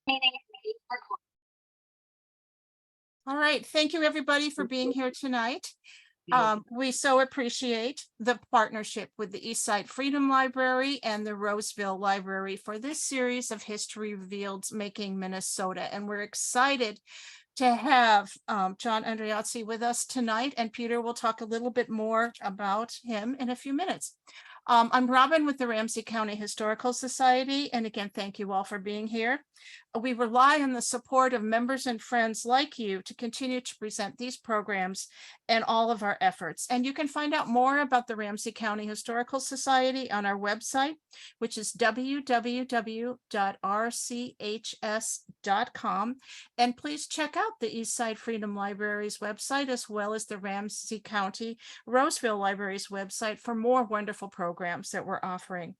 All right, thank you everybody for being here tonight. We so appreciate the partnership with the Eastside Freedom Library and the Roseville Library for this series of History Revealed Making Minnesota. And we're excited to have John Andreozzi with us tonight, and Peter will talk a little bit more about him in a few minutes. I'm Robin with the Ramsey County Historical Society, and again, thank you all for being here. We rely on the support of members and friends like you to continue to present these programs and all of our efforts. And you can find out more about the Ramsey County Historical Society on our website, which is www.rchs.com. And please check out the Eastside Freedom Library's website, as well as the Ramsey County Roseville Library's website for more wonderful programs that we're offering.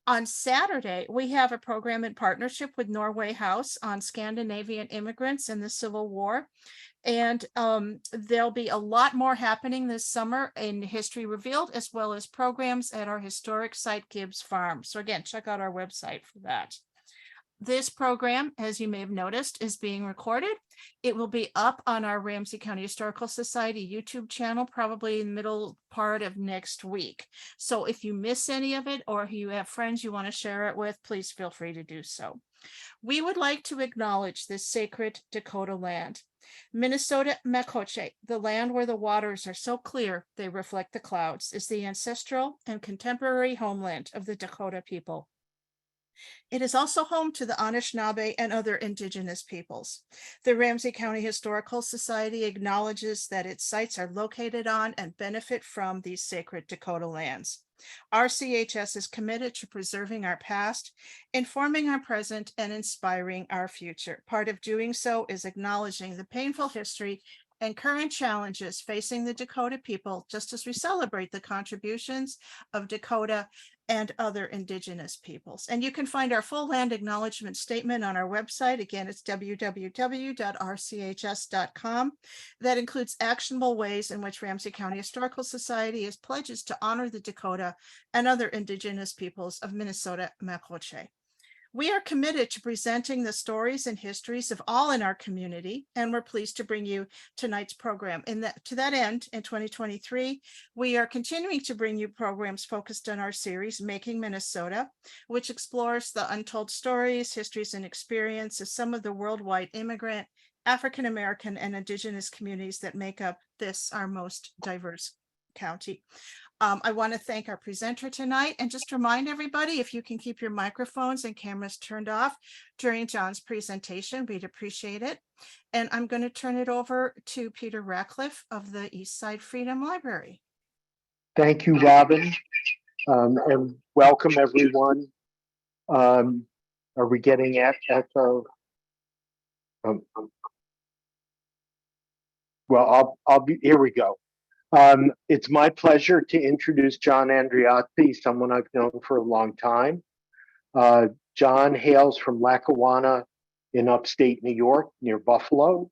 On Saturday, we have a program in partnership with Norway House on Scandinavian immigrants in the Civil War. And there'll be a lot more happening this summer in History Revealed, as well as programs at our historic site, Gibbs Farm. So again, check out our website for that. This program, as you may have noticed, is being recorded. It will be up on our Ramsey County Historical Society YouTube channel, probably in the middle part of next week. So if you miss any of it, or you have friends you want to share it with, please feel free to do so. We would like to acknowledge this sacred Dakota land. Minnesota Makoche, the land where the waters are so clear they reflect the clouds, is the ancestral and contemporary homeland of the Dakota people. It is also home to the Anishinaabe and other indigenous peoples. The Ramsey County Historical Society acknowledges that its sites are located on and benefit from these sacred Dakota lands. RCHS is committed to preserving our past, informing our present, and inspiring our future. Part of doing so is acknowledging the painful history and current challenges facing the Dakota people, just as we celebrate the contributions of Dakota and other indigenous peoples. And you can find our full land acknowledgement statement on our website. Again, it's www.rchs.com. That includes actionable ways in which Ramsey County Historical Society is pledges to honor the Dakota and other indigenous peoples of Minnesota Makoche. We are committed to presenting the stories and histories of all in our community, and we're pleased to bring you tonight's program. To that end, in 2023, we are continuing to bring you programs focused on our series, Making Minnesota, which explores the untold stories, histories, and experience of some of the worldwide immigrant, African-American, and indigenous communities that make up this, our most diverse county. I want to thank our presenter tonight, and just remind everybody, if you can keep your microphones and cameras turned off during John's presentation, we'd appreciate it. And I'm going to turn it over to Peter Ratcliffe of the Eastside Freedom Library. Thank you, Robin, and welcome everyone. Are we getting echo? Well, I'll be, here we go. It's my pleasure to introduce John Andreozzi, someone I've known for a long time. John hails from Lackawanna in upstate New York, near Buffalo.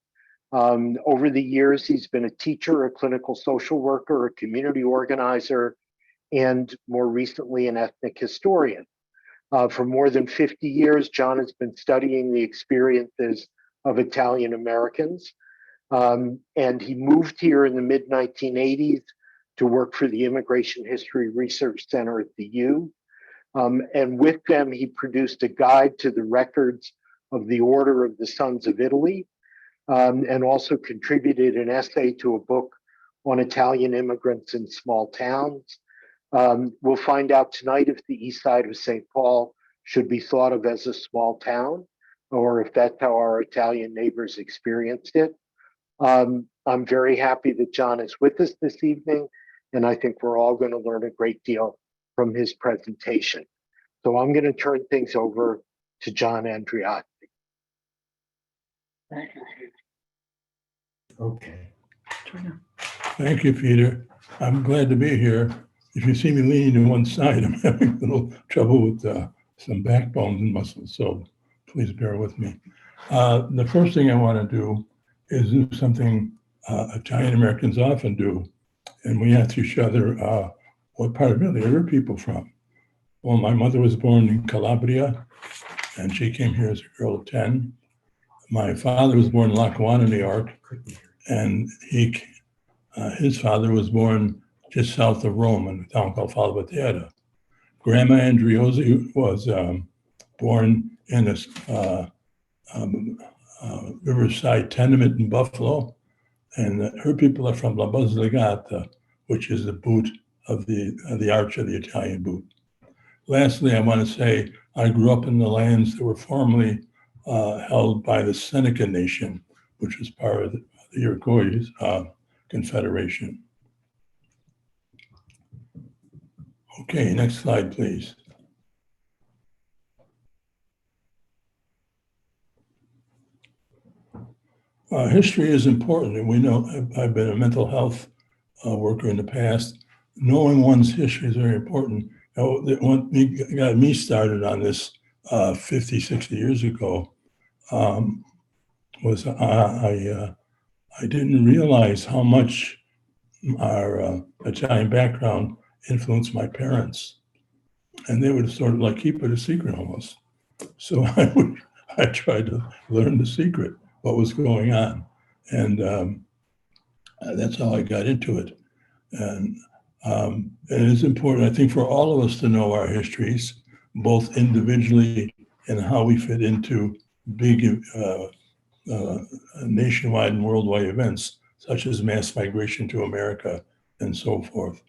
Over the years, he's been a teacher, a clinical social worker, a community organizer, and more recently, an ethnic historian. For more than 50 years, John has been studying the experiences of Italian Americans. And he moved here in the mid-1980s to work for the Immigration History Research Center at the U. And with them, he produced a guide to the records of the Order of the Sons of Italy, and also contributed an essay to a book on Italian immigrants in small towns. We'll find out tonight if the east side of St. Paul should be thought of as a small town, or if that's how our Italian neighbors experienced it. I'm very happy that John is with us this evening, and I think we're all going to learn a great deal from his presentation. So I'm going to turn things over to John Andreozzi. Okay. Thank you, Peter. I'm glad to be here. If you see me leaning to one side, I'm having a little trouble with some backbones and muscles, so please bear with me. The first thing I want to do is do something Italian Americans often do, and we ask each other, what part of Italy are your people from? Well, my mother was born in Calabria, and she came here as a girl of 10. My father was born in Lackawanna, New York, and his father was born just south of Rome in a town called Falvatera. Grandma Andreozzi was born in a riverside tenement in Buffalo, and her people are from La Basilicata, which is the boot of the arch of the Italian boot. Lastly, I want to say I grew up in the lands that were formerly held by the Seneca Nation, which was part of the Iroquois Confederation. Okay, next slide, please. History is important, and we know I've been a mental health worker in the past. Knowing one's history is very important. What got me started on this 50, 60 years ago was I didn't realize how much our Italian background influenced my parents. And they would sort of like keep it a secret almost. So I tried to learn the secret, what was going on. And that's how I got into it. And it is important, I think, for all of us to know our histories, both individually and how we fit into big nationwide and worldwide events, such as mass migration to America and so forth.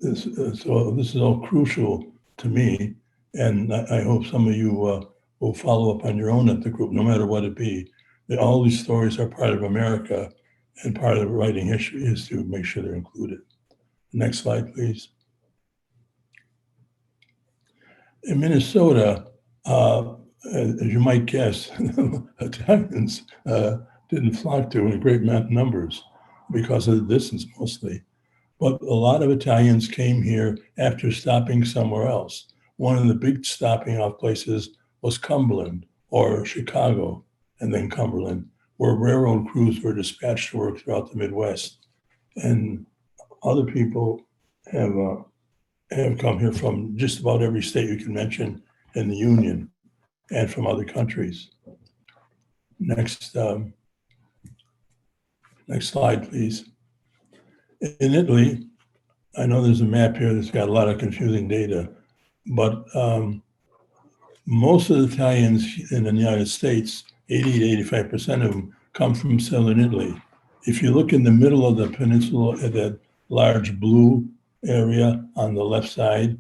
This is all crucial to me, and I hope some of you will follow up on your own at the group, no matter what it be. All these stories are part of America, and part of writing history is to make sure they're included. Next slide, please. In Minnesota, as you might guess, Italians didn't flock to in great numbers because of the distance mostly. But a lot of Italians came here after stopping somewhere else. One of the big stopping off places was Cumberland or Chicago, and then Cumberland, where railroad crews were dispatched to work throughout the Midwest. And other people have come here from just about every state you can mention in the Union and from other countries. Next slide, please. In Italy, I know there's a map here that's got a lot of confusing data, but most of the Italians in the United States, 80 to 85% of them, come from southern Italy. If you look in the middle of the peninsula at that large blue area on the left side,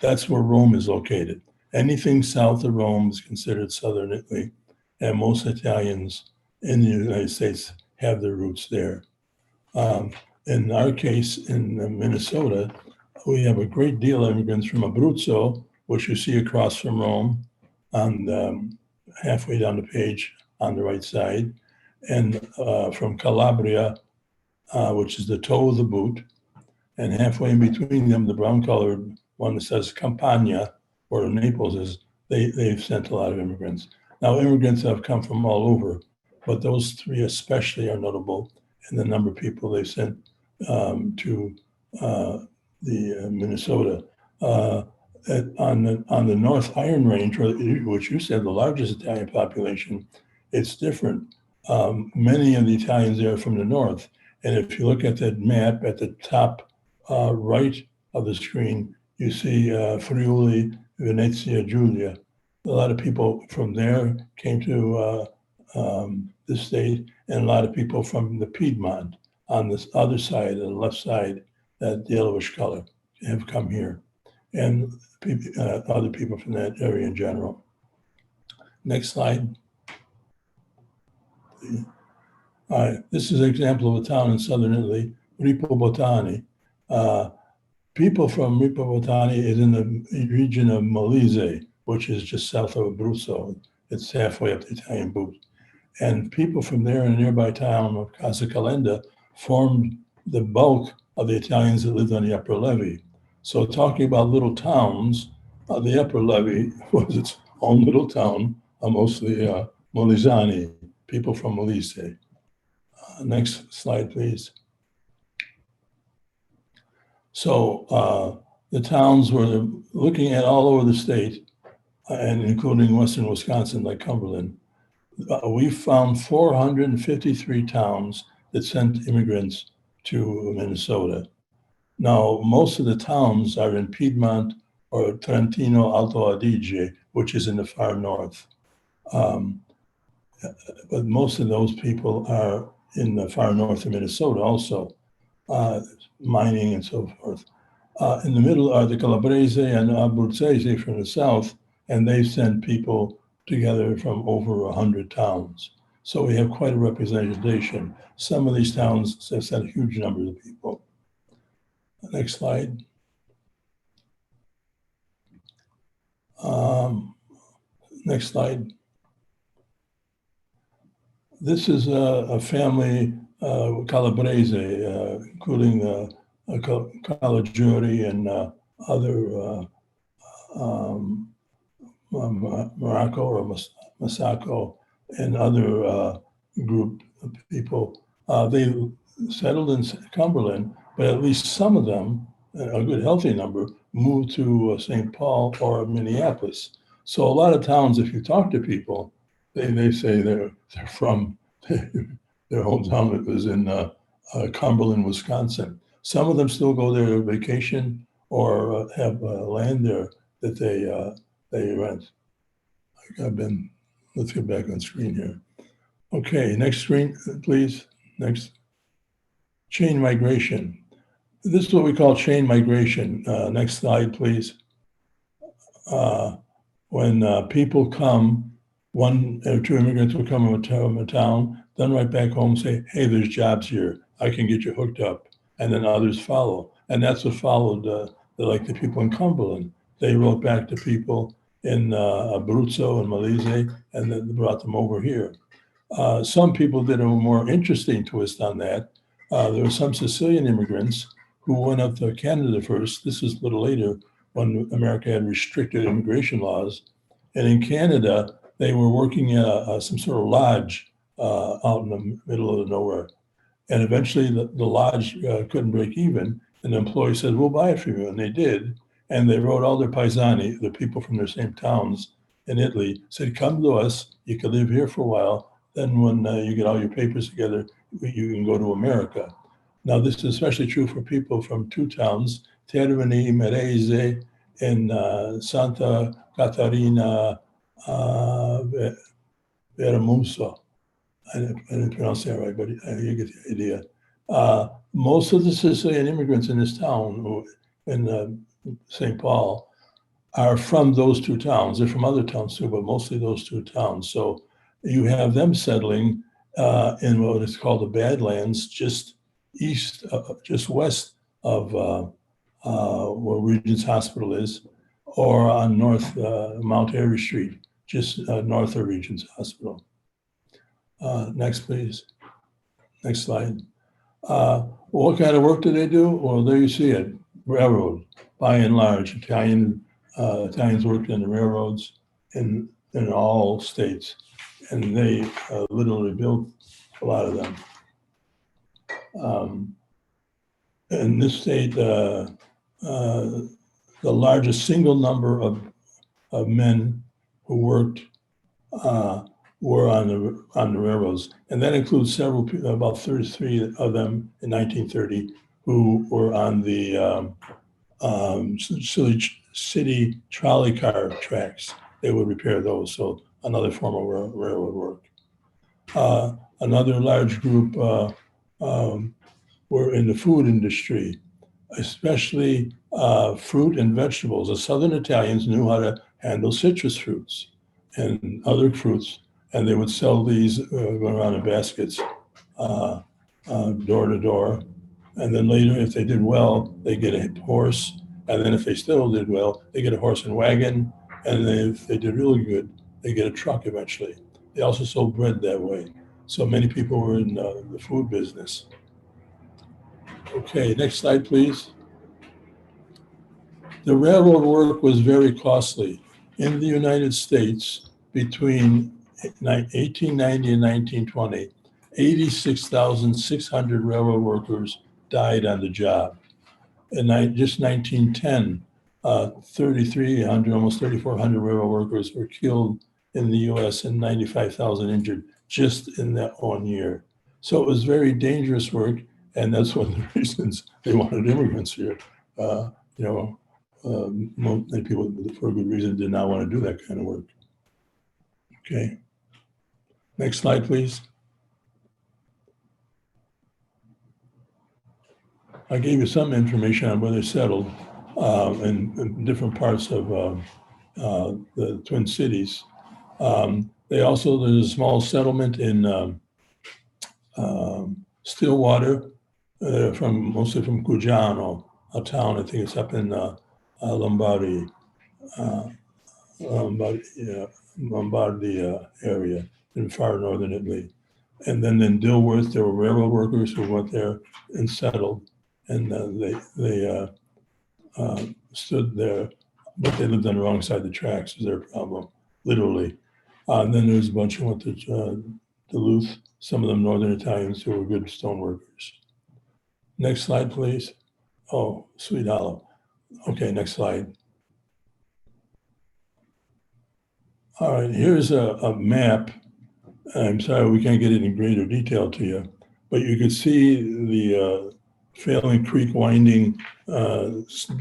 that's where Rome is located. Anything south of Rome is considered southern Italy, and most Italians in the United States have their roots there. In our case, in Minnesota, we have a great deal of immigrants from Abruzzo, which you see across from Rome, on halfway down the page on the right side, and from Calabria, which is the toe of the boot, and halfway in between them, the brown-colored one that says Campania, where Naples is, they've sent a lot of immigrants. Now, immigrants have come from all over, but those three especially are notable in the number of people they've sent to the Minnesota. On the North Iron Range, which used to have the largest Italian population, it's different. Many of the Italians there are from the north. And if you look at that map at the top right of the screen, you see Friuli, Venezia, Giulia. A lot of people from there came to the state, and a lot of people from the Piedmont on this other side, on the left side, that yellowish color, have come here, and other people from that area in general. Next slide. All right, this is an example of a town in southern Italy, Ripobotani. People from Ripobotani is in the region of Molise, which is just south of Abruzzo. It's halfway up the Italian boot. And people from there in a nearby town of Casa Calenda formed the bulk of the Italians that lived on the upper levee. So talking about little towns, the upper levee was its own little town, mostly Molisani, people from Molise. Next slide, please. So the towns were looking at all over the state, and including western Wisconsin, like Cumberland. We found 453 towns that sent immigrants to Minnesota. Now, most of the towns are in Piedmont or Trentino Alto Adige, which is in the far north. But most of those people are in the far north of Minnesota also, mining and so forth. In the middle are the Calabrese and Abruzzese from the south, and they send people together from over 100 towns. So we have quite a representation. Some of these towns have sent huge numbers of people. Next slide. Next slide. This is a family, Calabrese, including Calagiuri and other Morocco or Masako and other group of people. They settled in Cumberland, but at least some of them, a good healthy number, moved to St. Paul or Minneapolis. So a lot of towns, if you talk to people, they say they're from their hometown was in Cumberland, Wisconsin. Some of them still go there on vacation or have land there that they rent. Let's get back on screen here. Okay, next screen, please. Next. Chain migration. This is what we call chain migration. Next slide, please. When people come, one or two immigrants will come to a town, then right back home say, hey, there's jobs here. I can get you hooked up. And then others follow. And that's what followed, like the people in Cumberland. They wrote back to people in Abruzzo and Molise, and then brought them over here. Some people did a more interesting twist on that. There were some Sicilian immigrants who went up to Canada first. This is a little later when America had restricted immigration laws. And in Canada, they were working in some sort of lodge out in the middle of nowhere. And eventually the lodge couldn't break even. And the employee said, we'll buy it from you. And they did. And they wrote all their paesani, the people from their same towns in Italy, said, come to us. You can live here for a while. Then when you get all your papers together, you can go to America. Now, this is especially true for people from two towns, Termini Merese and Santa Catarina Veramuso. I didn't pronounce that right, but you get the idea. Most of the Sicilian immigrants in this town, in St. Paul, are from those two towns. They're from other towns too, but mostly those two towns. So you have them settling in what is called the Badlands, just west of where Regent's Hospital is, or on North Mount Airy Street, just north of Regent's Hospital. Next, please. Next slide. What kind of work do they do? Well, there you see it, railroad, by and large. Italians worked in the railroads in all states, and they literally built a lot of them. In this state, the largest single number of men who worked were on the railroads, and that includes several people, about 33 of them in 1930, who were on the city trolley car tracks. They would repair those, so another form of railroad work. Another large group were in the food industry, especially fruit and vegetables. The Southern Italians knew how to handle citrus fruits and other fruits, and they would sell these going around in baskets, door to door. And then later, if they did well, they get a horse. And then if they still did well, they get a horse and wagon. And then if they did really good, they get a truck eventually. They also sold bread that way. So many people were in the food business. Okay, next slide, please. The railroad work was very costly. In the United States, between 1890 and 1920, 86,600 railroad workers died on the job. In just 1910, 3,300, almost 3,400 railroad workers were killed in the US and 95,000 injured just in that 1 year. So it was very dangerous work, and that's one of the reasons they wanted immigrants here. You know, many people, for a good reason, did not want to do that kind of work. Okay. Next slide, please. I gave you some information on where they settled in different parts of the Twin Cities. There's a small settlement in Stillwater, mostly from Cuggiano, a town, I think it's up in Lombardy area in far northern Italy. And then in Dilworth, there were railroad workers who went there and settled, and they stood there, but they lived on the wrong side of the tracks, is their problem, literally. And then there's a bunch who went to Duluth, some of them Northern Italians who were good stone workers. Next slide, please. Oh, Sweet Hollow. Okay, next slide. All right, here's a map. I'm sorry we can't get it in greater detail to you, but you can see the Failing Creek winding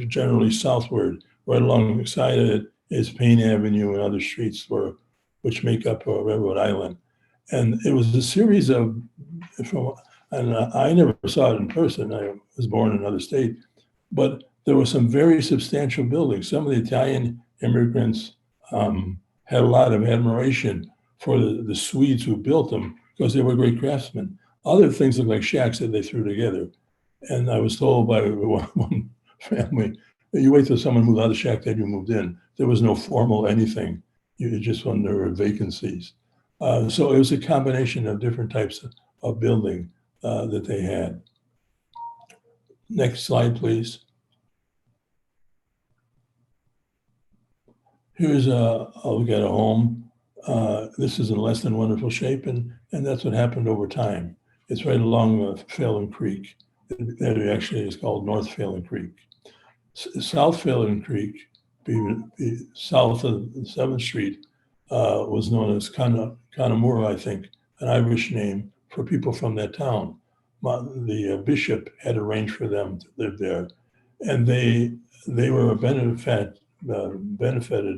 generally southward. Right alongside of it is Payne Avenue and other streets which make up Railroad Island. And it was a series of, and I never saw it in person. I was born in another state, but there were some very substantial buildings. Some of the Italian immigrants had a lot of admiration for the Swedes who built them because they were great craftsmen. Other things looked like shacks that they threw together. And I was told by one family, you wait till someone moved out of the shack, then you moved in. There was no formal anything. You just when there were vacancies. So it was a combination of different types of building that they had. Next slide, please. Here's a look at a home. This is in less than wonderful shape, and that's what happened over time. It's right along Phelan Creek. That actually is called North Phelan Creek. South Phelan Creek, south of 7th Street, was known as Connemara, I think, an Irish name for people from that town. The bishop had arranged for them to live there, and they were benefited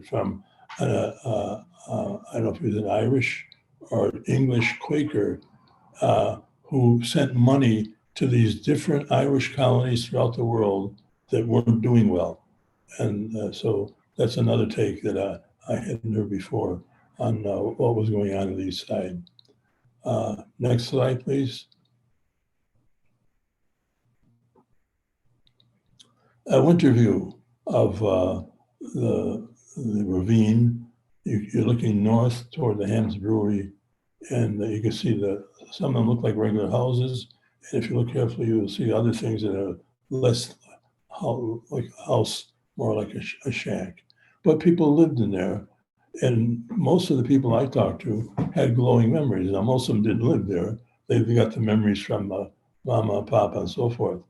from, I don't know if he was an Irish or English Quaker who sent money to these different Irish colonies throughout the world that weren't doing well. And so that's another take that I hadn't heard before on what was going on the east side. Next slide, please. A winter view of the ravine. You're looking north toward the Hams Brewery, and you can see that some of them look like regular houses. And if you look carefully, you'll see other things that are less like a house, more like a shack. But people lived in there, and most of the people I talked to had glowing memories. Now, most of them didn't live there. They got the memories from Mama, Papa, and so forth.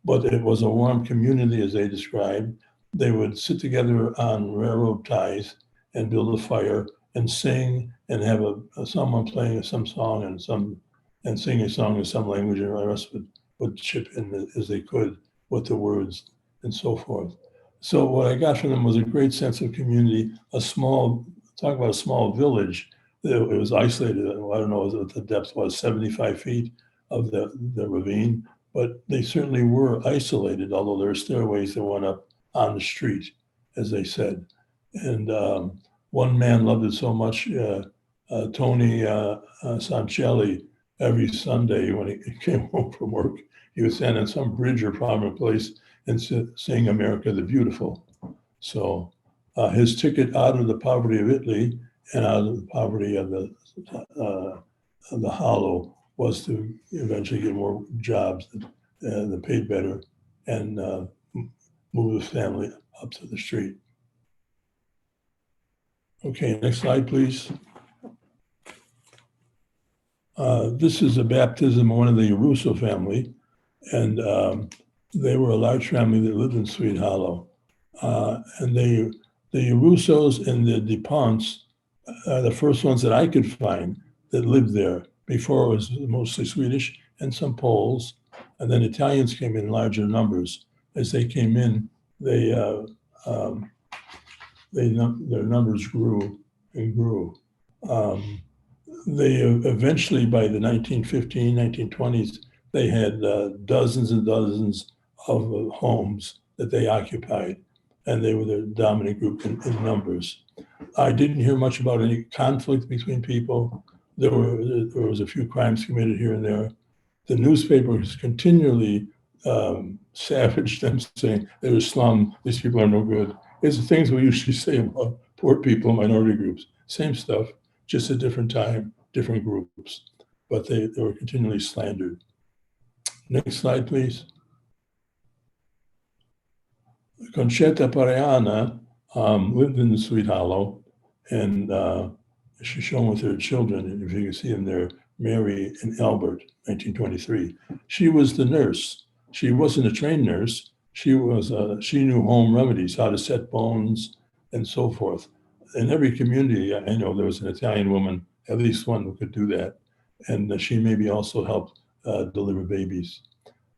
But it was a warm community, as they described. They would sit together on railroad ties and build a fire and sing and have someone playing some song and sing a song in some language, and the rest would chip in as they could with the words and so forth. So what I got from them was a great sense of community, talk about a small village. It was isolated. I don't know what the depth was, 75 feet of the ravine, but they certainly were isolated, although there were stairways that went up on the street, as they said. And one man loved it so much, Tony Sancelli, every Sunday when he came home from work, he would stand on some bridge or prominent place and sing America the Beautiful. So his ticket out of the poverty of Italy and out of the poverty of the Hollow was to eventually get more jobs that paid better and move his family up to the street. Okay, next slide, please. This is a baptism of one of the Russo family, and they were a large family that lived in Sweet Hollow. And the Russos and the DuPonts are the first ones that I could find that lived there. Before it was mostly Swedish and some Poles, and then Italians came in larger numbers. As they came in, um, their numbers grew and grew. They eventually, by the 1915, 1920s, they had dozens and dozens of homes that they occupied, and they were the dominant group in numbers. I didn't hear much about any conflict between people. There was a few crimes committed here and there. The newspapers continually savaged them, saying they were slum, these people are no good. It's the things we usually say about poor people, minority groups. Same stuff, just a different time, different groups. But they were continually slandered. Next slide, please. Concetta Pareana lived in the Sweet Hollow, and she's shown with her children, and if you can see them there, Mary and Albert, 1923. She was the nurse. She wasn't a trained nurse. She knew home remedies, how to set bones and so forth. In every community, I know there was an Italian woman, at least one who could do that. And she maybe also helped deliver babies.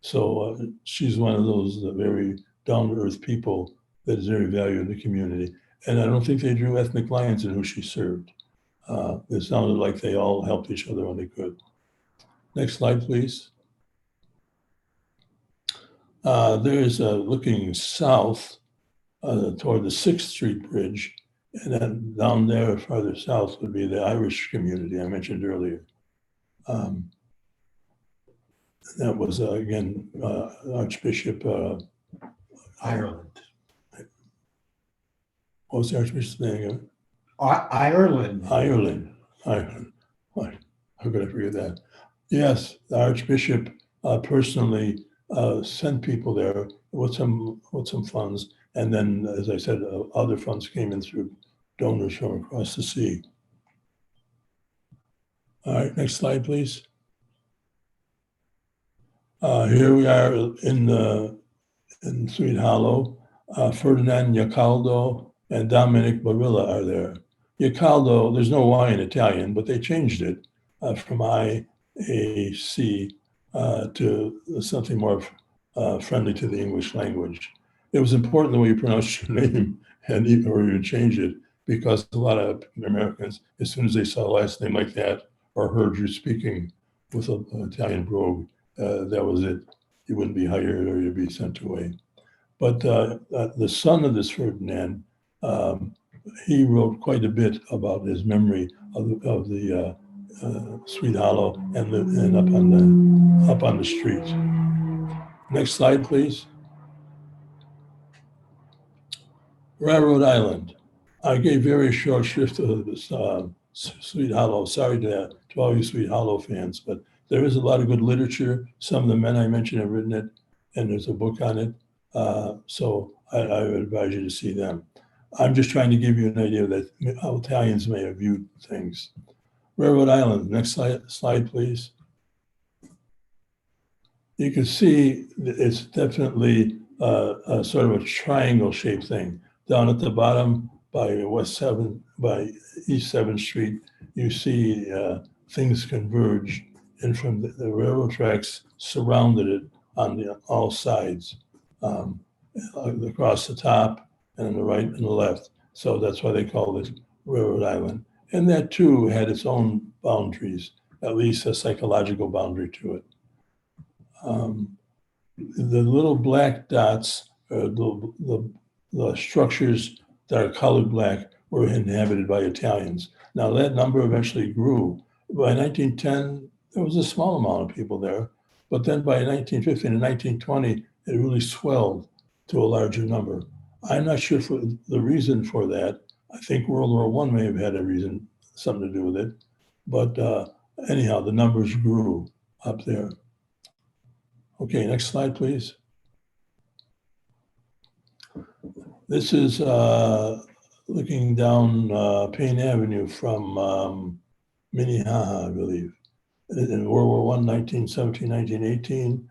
So she's one of those very down-to-earth people that is very valued in the community. And I don't think they drew ethnic lines in who she served. It sounded like they all helped each other when they could. Next slide, please. There's looking south toward the 6th Street Bridge, and then down there farther south would be the Irish community I mentioned earlier. That was, again, Archbishop Ireland. What was the Archbishop's name? Ireland. Ireland. How could I forget that? Yes, the Archbishop personally sent people there with some funds, and then, as I said, other funds came in through donors from across the sea. All right, next slide, please. Here we are in Sweet Hollow. Ferdinand Iacaldo and Dominic Barilla are there. Iacaldo, there's no Y in Italian, but they changed it from IAC to something more friendly to the English language. It was important the way you pronounce your name or you change it, because a lot of Americans, as soon as they saw a last name like that or heard you speaking with an Italian brogue, that was it. You wouldn't be hired or you'd be sent away. But the son of this Ferdinand, he wrote quite a bit about his memory of the Sweet Hollow and up on the street. Next slide, please. Railroad Island. I gave very short shrift to this Sweet Hollow. Sorry to all you Sweet Hollow fans, but there is a lot of good literature. Some of the men I mentioned have written it, and there's a book on it. So I would advise you to see them. I'm just trying to give you an idea that how Italians may have viewed things. Railroad Island, next slide, please. You can see it's definitely a sort of a triangle-shaped thing. Down at the bottom by East 7th Street, you see things converge, and from the railroad tracks surrounded it on all sides, across the top and on the right and the left. So that's why they call it Railroad Island. And that too had its own boundaries, at least a psychological boundary to it. The little black dots, the structures that are colored black, were inhabited by Italians. Now that number eventually grew. By 1910, there was a small amount of people there, but then by 1915 and 1920, it really swelled to a larger number. I'm not sure for the reason for that. I think World War I may have had something to do with it, but anyhow, the numbers grew up there. Okay, next slide, please. This is looking down Payne Avenue from Minnehaha, I believe, in World War I, 1917, 1918.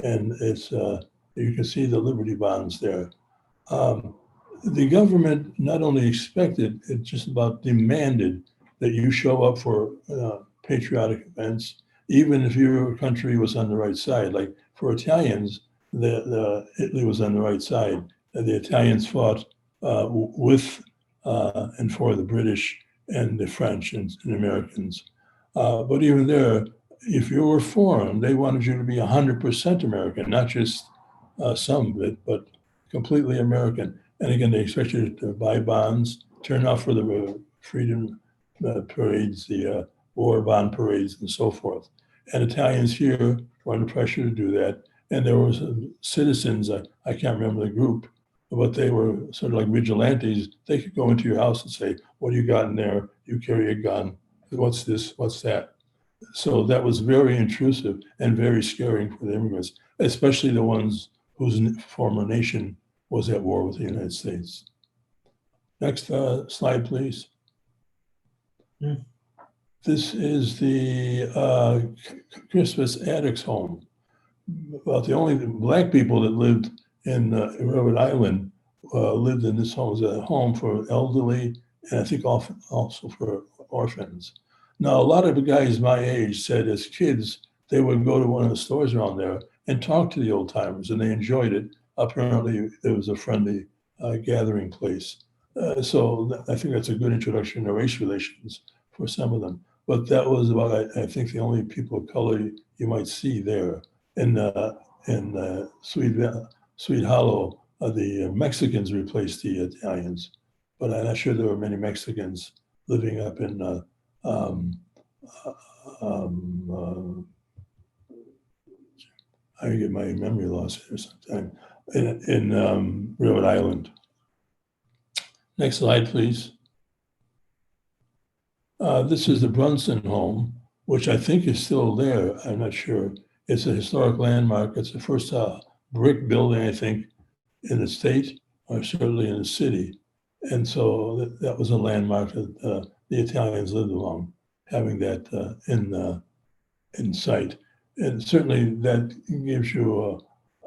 And it's you can see the Liberty bonds there. the government not only expected, it just about demanded that you show up for patriotic events, even if your country was on the right side. Like for Italians, Italy was on the right side. The Italians fought with and for the British and the French and Americans. But even there, if you were foreign, they wanted you to be 100% American, not just some of it, but completely American. And again, they expect you to buy bonds, turn out for the freedom parades, the war bond parades, and so forth. And Italians here were under pressure to do that. And there were citizens, I can't remember the group, but they were sort of like vigilantes. They could go into your house and say, what do you got in there? You carry a gun. What's this? What's that? So that was very intrusive and very scary for the immigrants, especially the ones whose former nation was at war with the United States. Next slide, please. This is the Crispus Attucks home. About the only Black people that lived in Rhode Island lived in this home. It was a home for elderly and I think often also for orphans. Now, a lot of the guys my age said as kids, they would go to one of the stores around there and talk to the old timers, and they enjoyed it. Apparently, it was a friendly gathering place. So I think that's a good introduction to race relations for some of them. But that was about, I think, the only people of color you might see there. In Swede Hollow, the Mexicans replaced the Italians, but I'm not sure there were many Mexicans living up in I get my memory loss here sometime, in Rhode Island. Next slide, please. This is the Brunson home, which I think is still there. I'm not sure. It's a historic landmark. It's the first brick building, I think, in the state, or certainly in the city. And so that was a landmark that the Italians lived along, having that in sight. And certainly that gives you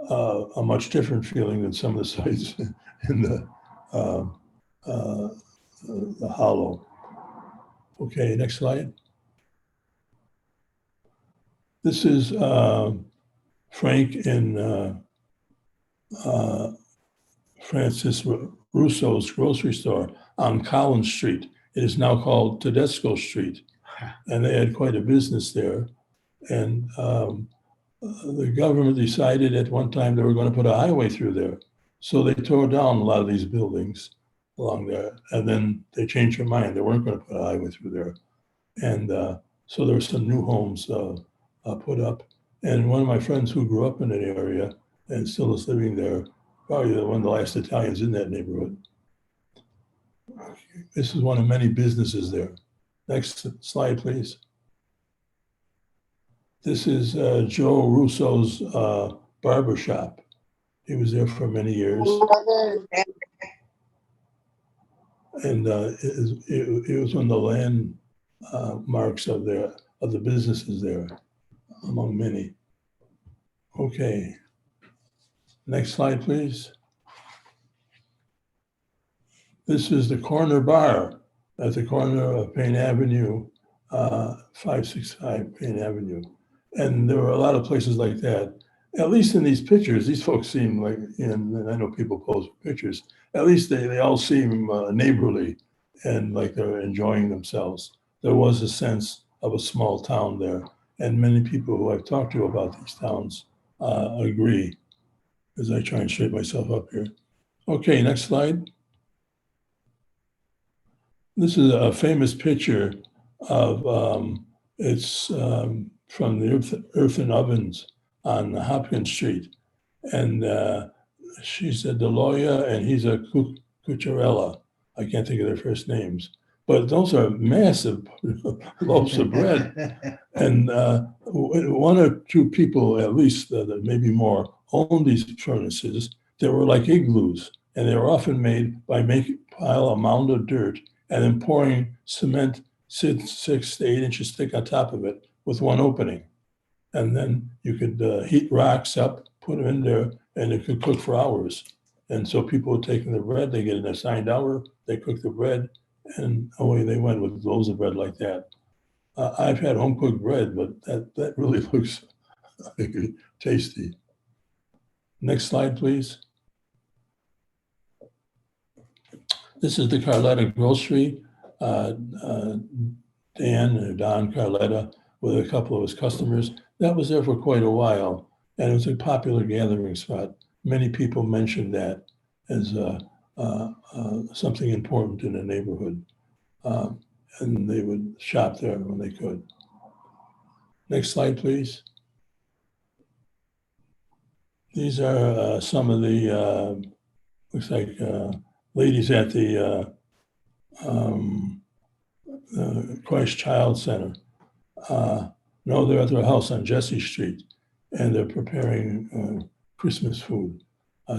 a much different feeling than some of the sites in the hollow. Okay, next slide. This is Frank and Francis Russo's grocery store on Collins Street. It is now called Tedesco Street, and they had quite a business there. And the government decided at one time they were going to put a highway through there. So they tore down a lot of these buildings along there, and then they changed their mind. They weren't going to put a highway through there. And so there were some new homes put up. And one of my friends who grew up in that area and still is living there, probably one of the last Italians in that neighborhood. This is one of many businesses there. Next slide, please. This is Joe Russo's barber shop. He was there for many years. And it was one of the landmarks of the businesses there, among many. Okay. Next slide, please. This is the corner bar at the corner of Payne Avenue, 565 Payne Avenue. And there were a lot of places like that. At least in these pictures, these folks seem like, and I know people pose pictures, at least they all seem neighborly and like they're enjoying themselves. There was a sense of a small town there. And many people who I've talked to about these towns agree, as I try and straighten myself up here. Okay, next slide. This is a famous picture of, it's from the earthen ovens on Hopkins Street. And she's a Deloya and he's a Cucurella. I can't think of their first names. But those are massive loaves of bread. And one or two people, at least, maybe more, owned these furnaces. They were like igloos. And they were often made by pile a mound of dirt and then pouring cement 6 to 8 inches thick on top of it with one opening. And then you could heat rocks up, put them in there, and it could cook for hours. And so people were taking the bread, they get an assigned hour, they cook the bread, and away they went with loaves of bread like that. I've had home cooked bread, but that really looks tasty. Next slide, please. This is the Carletta Grocery. Don Carletta, with a couple of his customers. That was there for quite a while, and it was a popular gathering spot. Many people mentioned that as something important in the neighborhood, and they would shop there when they could. Next slide, please. These are some of the, looks like ladies at the Christ Child Center. No, they're at their house on Jesse Street, and they're preparing Christmas food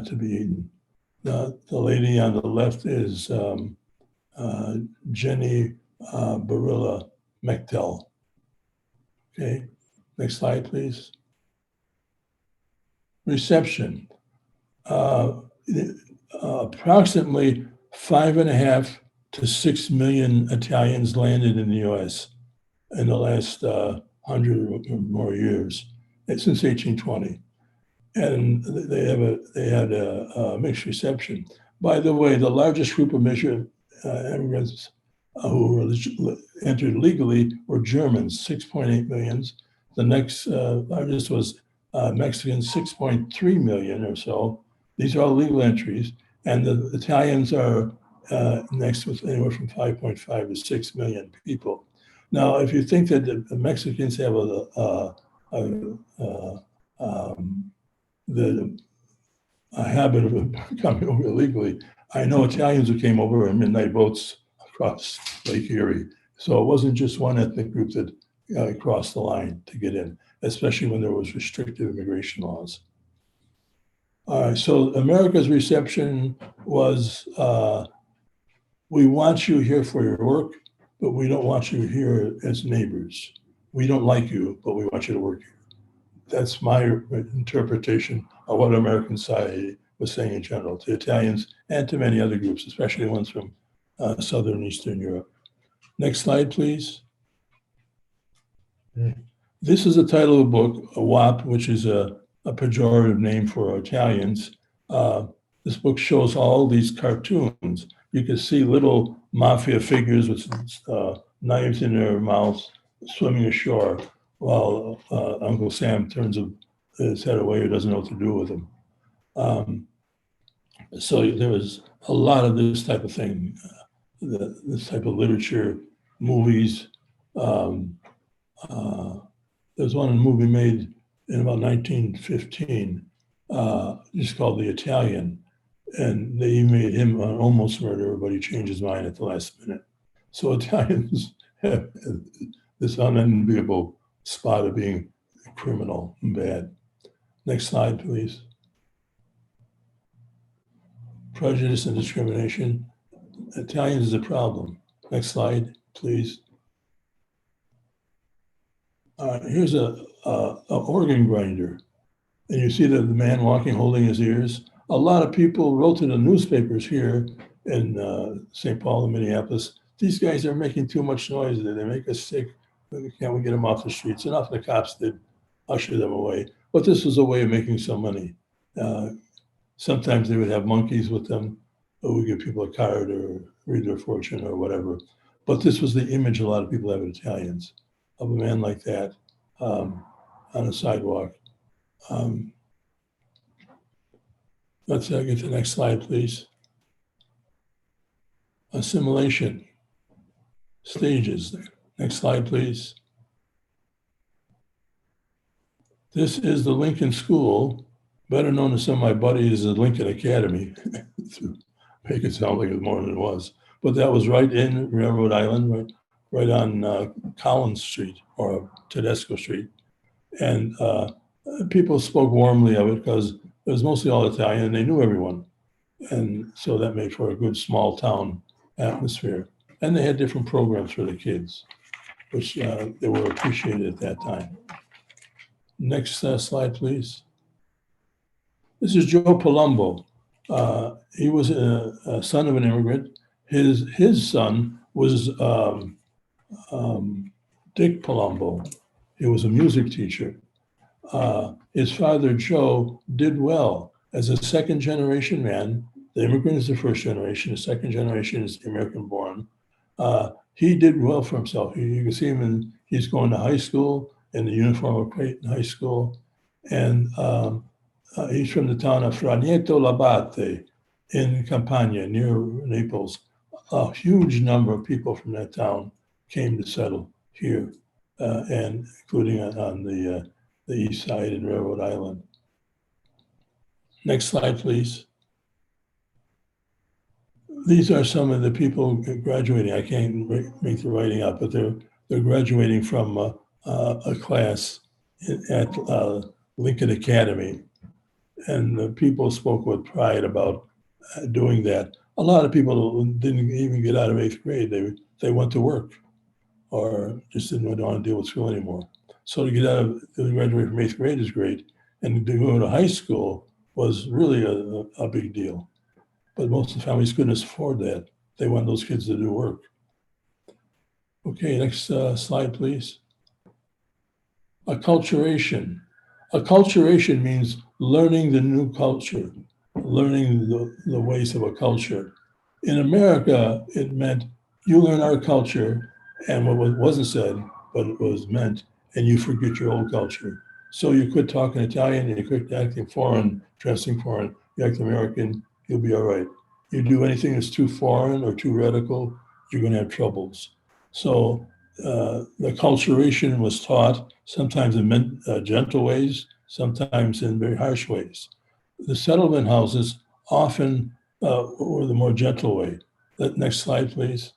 to be eaten. The lady on the left is Jenny Barilla Mechtel. Okay, next slide, please. Reception. Approximately 5.5 to 6 million Italians landed in the U.S. in the last 100 or more years, since 1820. And they had a mixed reception. By the way, the largest group of immigrants who entered legally were Germans, 6.8 million. The next largest was Mexicans, 6.3 million or so. These are all legal entries. And the Italians are next with anywhere from 5.5 to 6 million people. Now, if you think that the Mexicans have a habit of coming over illegally, I know Italians who came over in midnight boats across Lake Erie. So it wasn't just one ethnic group that crossed the line to get in, especially when there was restrictive immigration laws. All right, so America's reception was, we want you here for your work, but we don't want you here as neighbors. We don't like you, but we want you to work here. That's my interpretation of what American society was saying in general to Italians and to many other groups, especially ones from Southern and Eastern Europe. Next slide, please. This is the title of the book, a WAP, which is a pejorative name for Italians. This book shows all these cartoons. You can see little mafia figures with knives in their mouths swimming ashore while Uncle Sam turns his head away or doesn't know what to do with him. So there was a lot of this type of thing, this type of literature, movies. There's one movie made in about 1915, just called The Italian. And they made him an almost murderer, but he changed his mind at the last minute. So Italians have this unenviable spot of being criminal and bad. Next slide, please. Prejudice and discrimination. Italians is a problem. Next slide, please. Here's a organ grinder. And you see the man walking, holding his ears. A lot of people wrote to the newspapers here in St. Paul and Minneapolis. These guys are making too much noise. They make us sick. Can't we get them off the streets? Enough the cops did usher them away. But this was a way of making some money. Sometimes they would have monkeys with them, or we give people a card or read their fortune or whatever. But this was the image a lot of people have of Italians, of a man like that on a sidewalk. Let's get to the next slide, please. Assimilation stages. Next slide, please. This is the Lincoln School, better known to some of my buddies as the Lincoln Academy, to make it sound like it's more than it was. But that was right in Railroad Island, right on Collins Street or Tedesco Street. And people spoke warmly of it because it was mostly all Italian and they knew everyone. And so that made for a good small town atmosphere. And they had different programs for the kids, which they were appreciated at that time. Next slide, please. This is Joe Palumbo. He was a son of an immigrant. His son was Dick Palumbo. He was a music teacher. His father, Joe, did well as a second generation man. The immigrant is the first generation, the second generation is the American born. He did well for himself. You can see him he's going to high school in the uniform of Creighton High School. And he's from the town of Fragneto Labate in Campania near Naples. A huge number of people from that town came to settle here, and including on the east side in Railroad Island. Next slide, please. These are some of the people graduating. I can't make the writing out, but they're graduating from a class at Lincoln Academy. And the people spoke with pride about doing that. A lot of people didn't even get out of 8th grade. They went to work or just didn't want to deal with school anymore. So to graduate from 8th grade is great. And to go to high school was really a big deal. But most of the families couldn't afford that. They wanted those kids to do work. Okay, next slide, please. Acculturation. Acculturation means learning the new culture, learning the ways of a culture. In America, it meant you learn our culture and what wasn't said, but it was meant, and you forget your old culture. So you quit talking Italian and you quit acting foreign, dressing foreign, you act American, you'll be all right. You do anything that's too foreign or too radical, you're going to have troubles. So the acculturation was taught sometimes in gentle ways, sometimes in very harsh ways. The settlement houses often were the more gentle way. Next slide, please.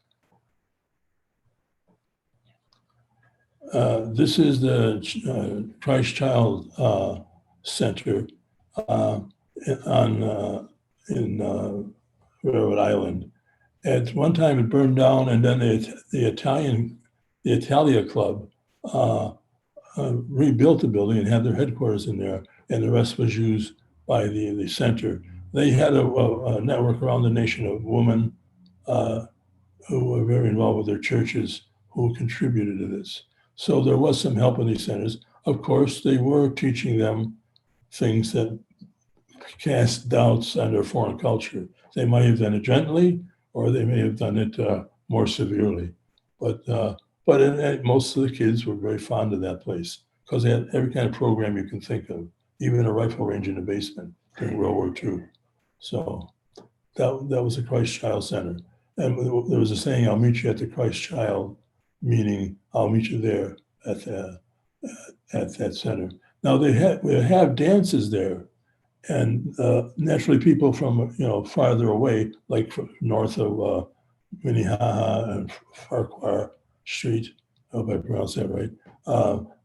This is the Christ Child Center in Railroad Island. At one time, it burned down, and then the Italia Club rebuilt the building and had their headquarters in there, and the rest was used by the center. They had a network around the nation of women who were very involved with their churches who contributed to this. So there was some help in these centers. Of course, they were teaching them things that cast doubts on their foreign culture. They might have done it gently, or they may have done it more severely. But most of the kids were very fond of that place because they had every kind of program you can think of, even a rifle range in the basement during World War II. So that was the Christ Child Center. And there was a saying, "I'll meet you at the Christ Child," meaning I'll meet you there at that center. Now they have dances there, and naturally people from farther away, like from north of Minnehaha and Farquhar Street, I hope I pronounced that right.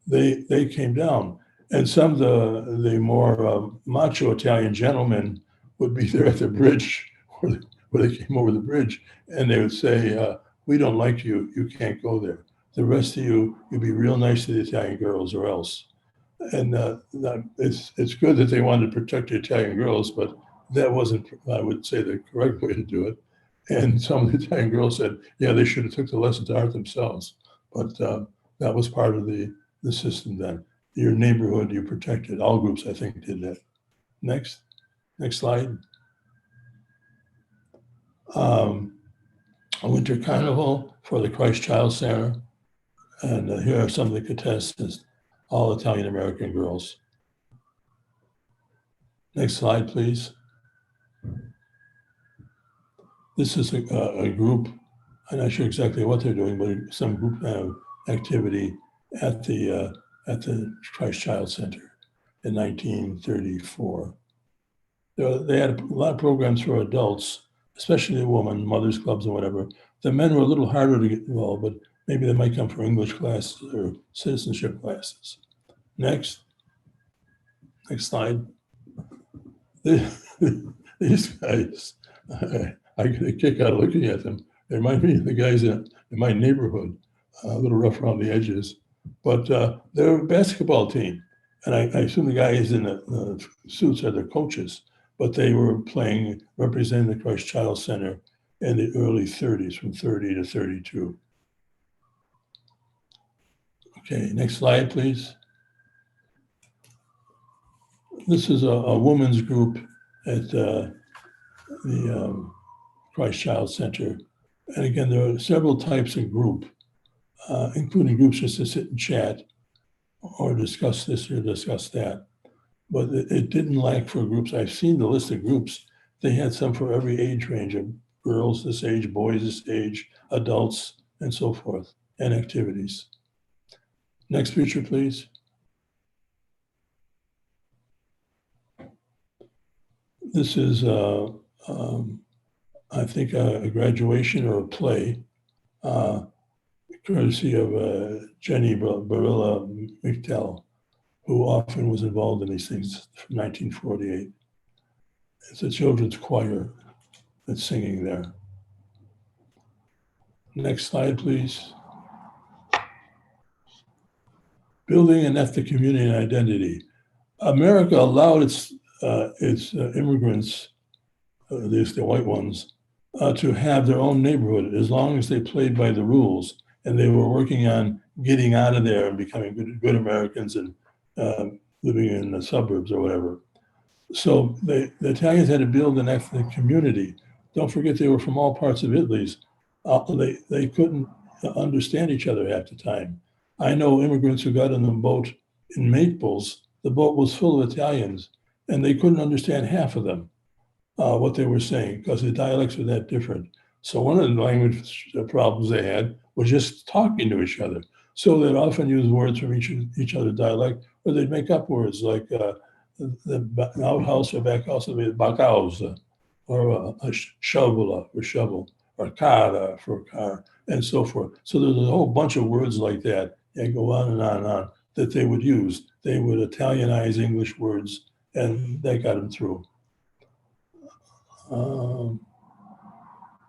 They came down, and some of the more macho Italian gentlemen would be there at the bridge where they came over the bridge, and they would say, "We don't like you. You can't go there. The rest of you be real nice to the Italian girls, or else." And it's good that they wanted to protect the Italian girls, but that wasn't, I would say, the correct way to do it. And some of the Italian girls said, yeah, they should have took the lesson to heart themselves. But that was part of the system then. Your neighborhood, you protected. All groups, I think, did that. Next slide. A winter carnival for the Christ Child Center. And here are some of the contestants, all Italian American girls. Next slide, please. This is a group, I'm not sure exactly what they're doing, but some group activity at the Christ Child Center in 1934. They had a lot of programs for adults, especially the women, mothers clubs and whatever. The men were a little harder to get involved, but maybe they might come from English classes or citizenship classes. Next slide. These guys, I get a kick out of looking at them. They remind me of the guys in my neighborhood, a little rough around the edges, but they're a basketball team. And I assume the guys in the suits are their coaches. but they were representing the Christ Child Center in the early 30s, from 30 to 32. Okay, next slide, please. This is a women's group at the Christ Child Center. And again, there are several types of group, including groups just to sit and chat or discuss this or discuss that. But it didn't lack for groups. I've seen the list of groups. They had some for every age range of girls this age, boys this age, adults, and so forth, and activities. Next picture, please. This is, I think, a graduation or a play, courtesy of Jenny Barilla McTell, who often was involved in these things from 1948. It's a children's choir that's singing there. Next slide, please. Building an ethnic community and identity. America allowed its immigrants, at least the white ones, to have their own neighborhood as long as they played by the rules and they were working on getting out of there and becoming good Americans and living in the suburbs or whatever. So the Italians had to build an ethnic community. Don't forget they were from all parts of Italy. They couldn't understand each other half the time. I know immigrants who got on the boat in Naples. The boat was full of Italians, and they couldn't understand half of them, what they were saying, because the dialects were that different. So one of the language problems they had was just talking to each other. So they'd often use words from each other's dialect, or they'd make up words like the outhouse or back house would be bacausa, or a shovel for shovel, or cara for car, and so forth. So there's a whole bunch of words like that, and go on and on and on, that they would use. They would Italianize English words, and that got them through.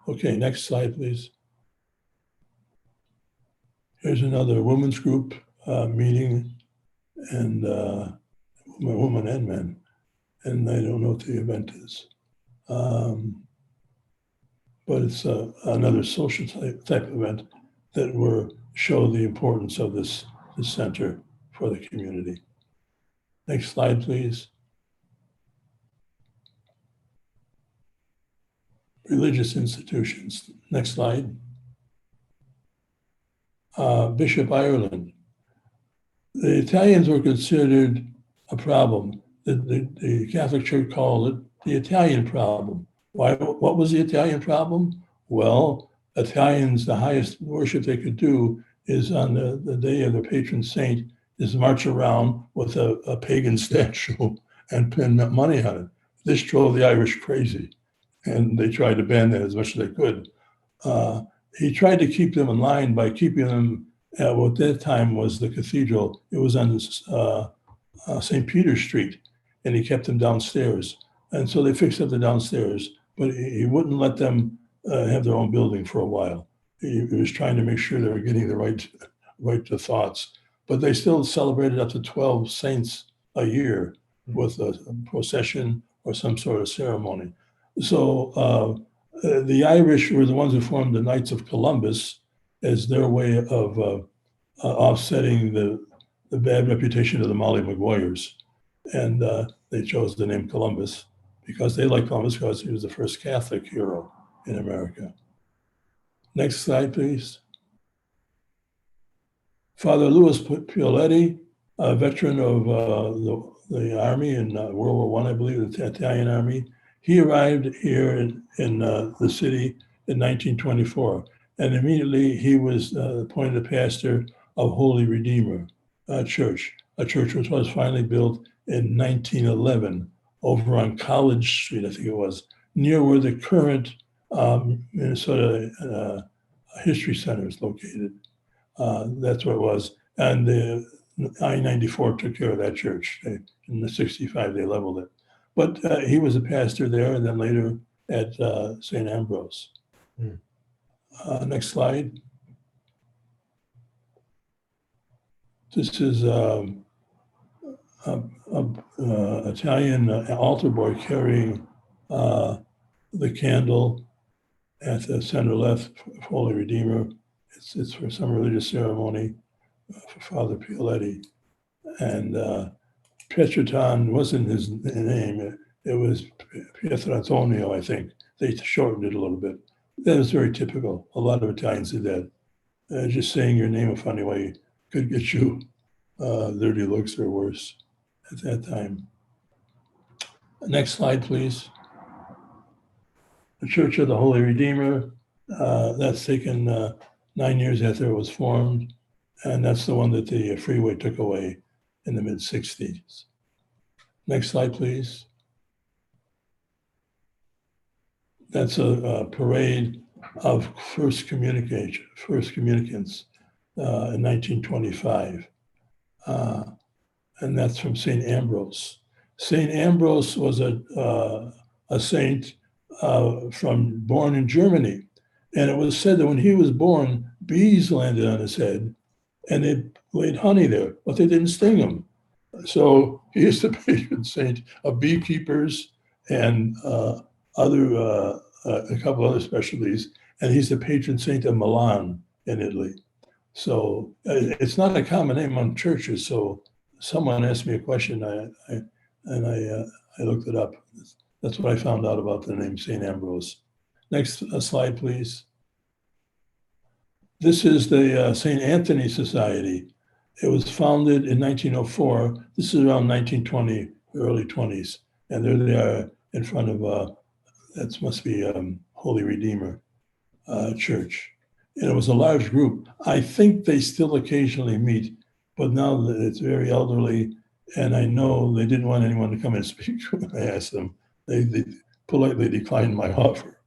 Okay, next slide, please. Here's another women's group meeting, and women and men, and I don't know what the event is. But it's another social type event that will show the importance of this center for the community. Next slide, please. Religious institutions. Next slide. Bishop Ireland. The Italians were considered a problem. The Catholic Church called it the Italian problem. Why? What was the Italian problem? Well, Italians, the highest worship they could do is on the day of their patron saint, is march around with a pagan statue and pin money on it. This drove the Irish crazy, and they tried to ban that as much as they could. He tried to keep them in line by keeping them at what that time was the cathedral. It was on St. Peter's Street, and he kept them downstairs. And so they fixed up the downstairs, but he wouldn't let them have their own building for a while. He was trying to make sure they were getting the right thoughts. But they still celebrated up to 12 saints a year with a procession or some sort of ceremony. So the Irish were the ones who formed the Knights of Columbus as their way of offsetting the bad reputation of the Molly Maguires. And they chose the name Columbus because they liked Columbus because he was the first Catholic hero in America. Next slide, please. Father Louis Pioletti, a veteran of the Army in World War I believe, the Italian Army. He arrived here in the city in 1924, and immediately he was appointed pastor of Holy Redeemer Church, a church which was finally built in 1911 over on College Street, I think it was, near where the current Minnesota History Center is located. That's where it was. And the I-94 took care of that church. In the 65, they leveled it. But he was a pastor there and then later at St. Ambrose. Next slide. This is Italian altar boy carrying the candle at the center left, Holy Redeemer. It's for some religious ceremony for Father Pioletti. And Pietroton wasn't his name. It was Pietro Antonio, I think. They shortened it a little bit. That was very typical. A lot of Italians did that. Just saying your name a funny way could get you dirty looks or worse at that time. Next slide, please. The Church of the Holy Redeemer. That's taken 9 years after it was formed. And that's the one that the freeway took away in the mid-60s. Next slide, please. That's a parade of first communicants in 1925. And that's from St. Ambrose. St. Ambrose was a saint born in Germany. And it was said that when he was born, bees landed on his head and they laid honey there, but they didn't sting him. So he is the patron saint of beekeepers and a couple other specialties. And he's the patron saint of Milan in Italy. So it's not a common name on churches. So someone asked me a question, I looked it up. That's what I found out about the name St. Ambrose. Next slide, please. This is the St. Anthony Society. It was founded in 1904. This is around 1920, early 20s. And there they are in front of, that must be Holy Redeemer Church. And it was a large group. I think they still occasionally meet, but now that it's very elderly, and I know they didn't want anyone to come and speak when I asked them. They politely declined my offer.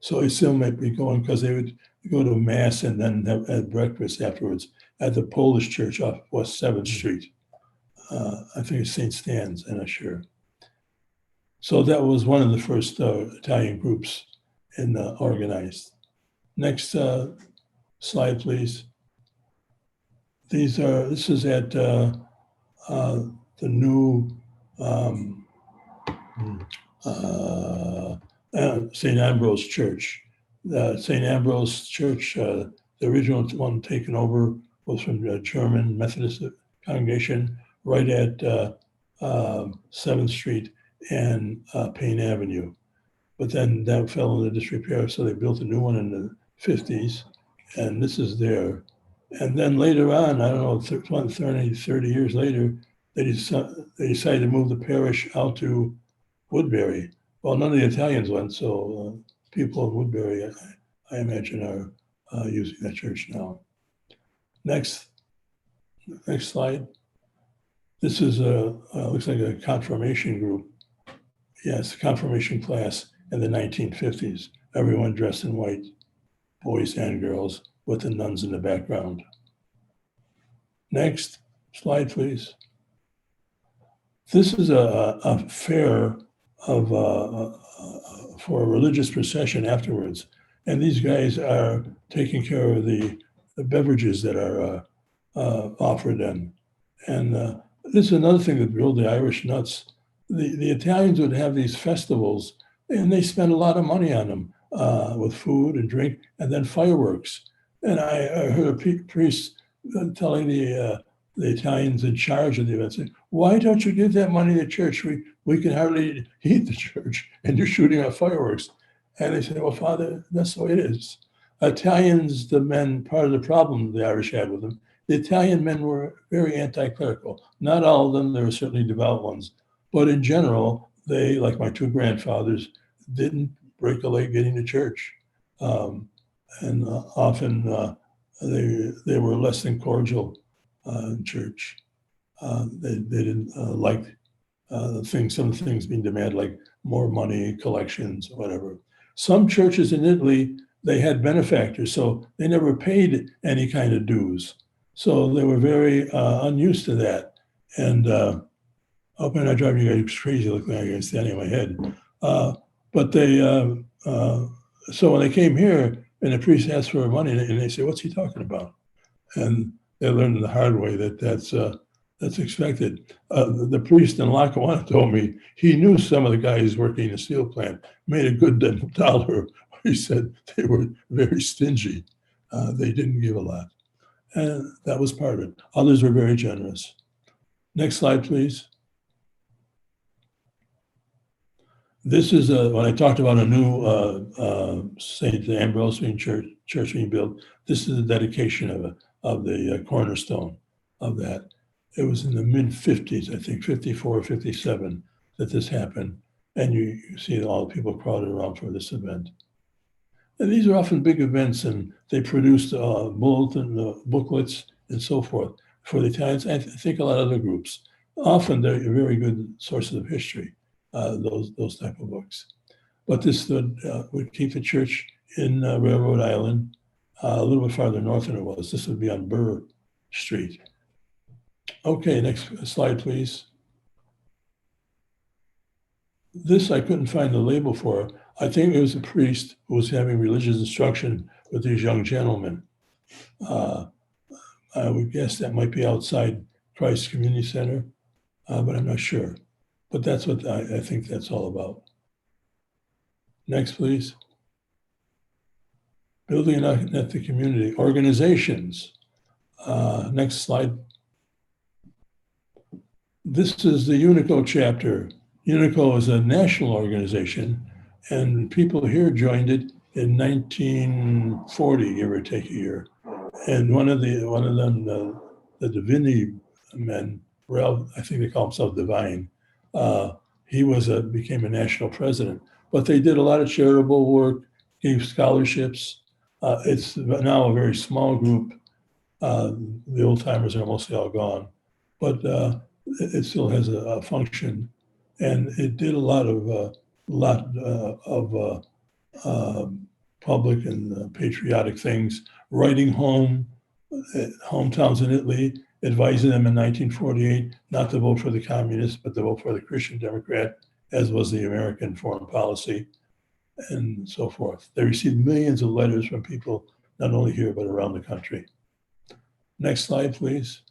So I still might be going because they would go to mass and then have breakfast afterwards at the Polish church off West 7th Street. I think it's St. Stan's, I'm not sure. So that was one of the first Italian groups organized. Next slide, please. This is at the new St. Ambrose Church. St. Ambrose Church, the original one taken over was from the German Methodist congregation right at 7th Street and Payne Avenue. But then that fell into disrepair, so they built a new one in the 50s, and this is there. And then later on, I don't know, 30 years later, they decided to move the parish out to Woodbury. Well, none of the Italians went, so people of Woodbury, I imagine, are using that church now. Next slide. This is looks like a confirmation group. Yes, confirmation class in the 1950s. Everyone dressed in white, boys and girls, with the nuns in the background. Next slide, please. This is a fair for a religious procession afterwards. And these guys are taking care of the beverages that are offered them. And this is another thing that drove the Irish nuts. The Italians would have these festivals, and they spent a lot of money on them with food and drink, and then fireworks. And I heard a priest telling the Italians in charge of the event, saying, "Why don't you give that money to church? We can hardly heat the church, and you're shooting off fireworks." And they said, "Well, Father, that's the way it is." Italians, the men, part of the problem the Irish had with them, the Italian men were very anti-clerical. Not all of them, there were certainly devout ones. But in general, they, like my two grandfathers, didn't break a leg getting to church. And often they were less than cordial in church. They didn't like some of the things being demanded, like more money, collections, whatever. Some churches in Italy, they had benefactors, so they never paid any kind of dues. So they were very unused to that. And I hope I'm not driving you guys crazy looking like I'm standing on my head. But they, so when they came here and the priest asked for money, and they say, "What's he talking about?" And they learned the hard way that that's That's expected. The priest in Lackawanna told me he knew some of the guys working in the steel plant made a good dollar. He said they were very stingy. They didn't give a lot. And that was part of it. Others were very generous. Next slide, please. This is when I talked about a new St. Andreozzi church being built. This is the dedication of the cornerstone of that. It was in the mid-50s, I think, 54, 57, that this happened. And you see all the people crowded around for this event. And these are often big events, and they produced bulletin booklets and so forth for the Italians. I think a lot of other groups. Often they're very good sources of history, those type of books. But this would keep the church in Railroad Island, a little bit farther north than it was. This would be on Burr Street. Okay, next slide, please. This I couldn't find the label for. I think it was a priest who was having religious instruction with these young gentlemen. I would guess that might be outside Christ Community Center, but I'm not sure. But that's what I think that's all about. Next, please. Building an ethnic community, organizations. Next slide. This is the UNICO chapter. UNICO is a national organization, and people here joined it in 1940, give or take a year. And one of them, the Divinity men, Ralph, I think they call himself Divine. He became a national president. But they did a lot of charitable work, gave scholarships. It's now a very small group. The old timers are mostly all gone, but it still has a function, and it did a lot of public and patriotic things, writing hometowns in Italy, advising them in 1948 not to vote for the communists, but to vote for the Christian Democrat, as was the American foreign policy, and so forth. They received millions of letters from people, not only here, but around the country. Next slide, please.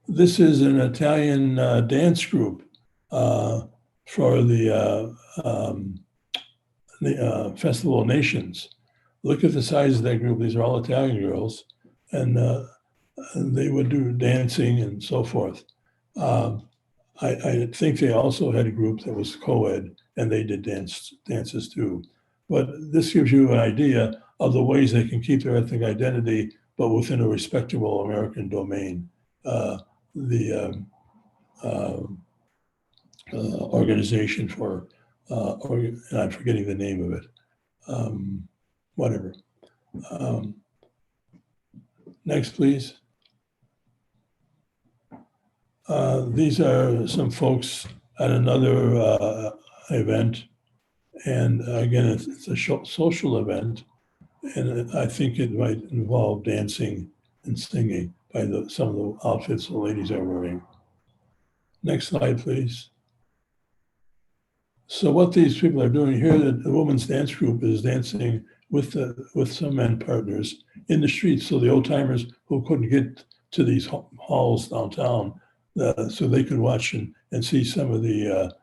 This is an Italian dance group for the Festival of Nations. Look at the size of that group. These are all Italian girls, and they would do dancing and so forth. I think they also had a group that was co-ed, and they did dances too. But this gives you an idea of the ways they can keep their ethnic identity, but within a respectable American domain. The organization for, and I'm forgetting the name of it, whatever. Next, please. These are some folks at another event. And again, it's a social event. And I think it might involve dancing and singing by some of the outfits the ladies are wearing. Next slide, please. So what these people are doing here, the women's dance group is dancing with some men partners in the streets. So the old timers who couldn't get to these halls downtown, so they could watch and see some of the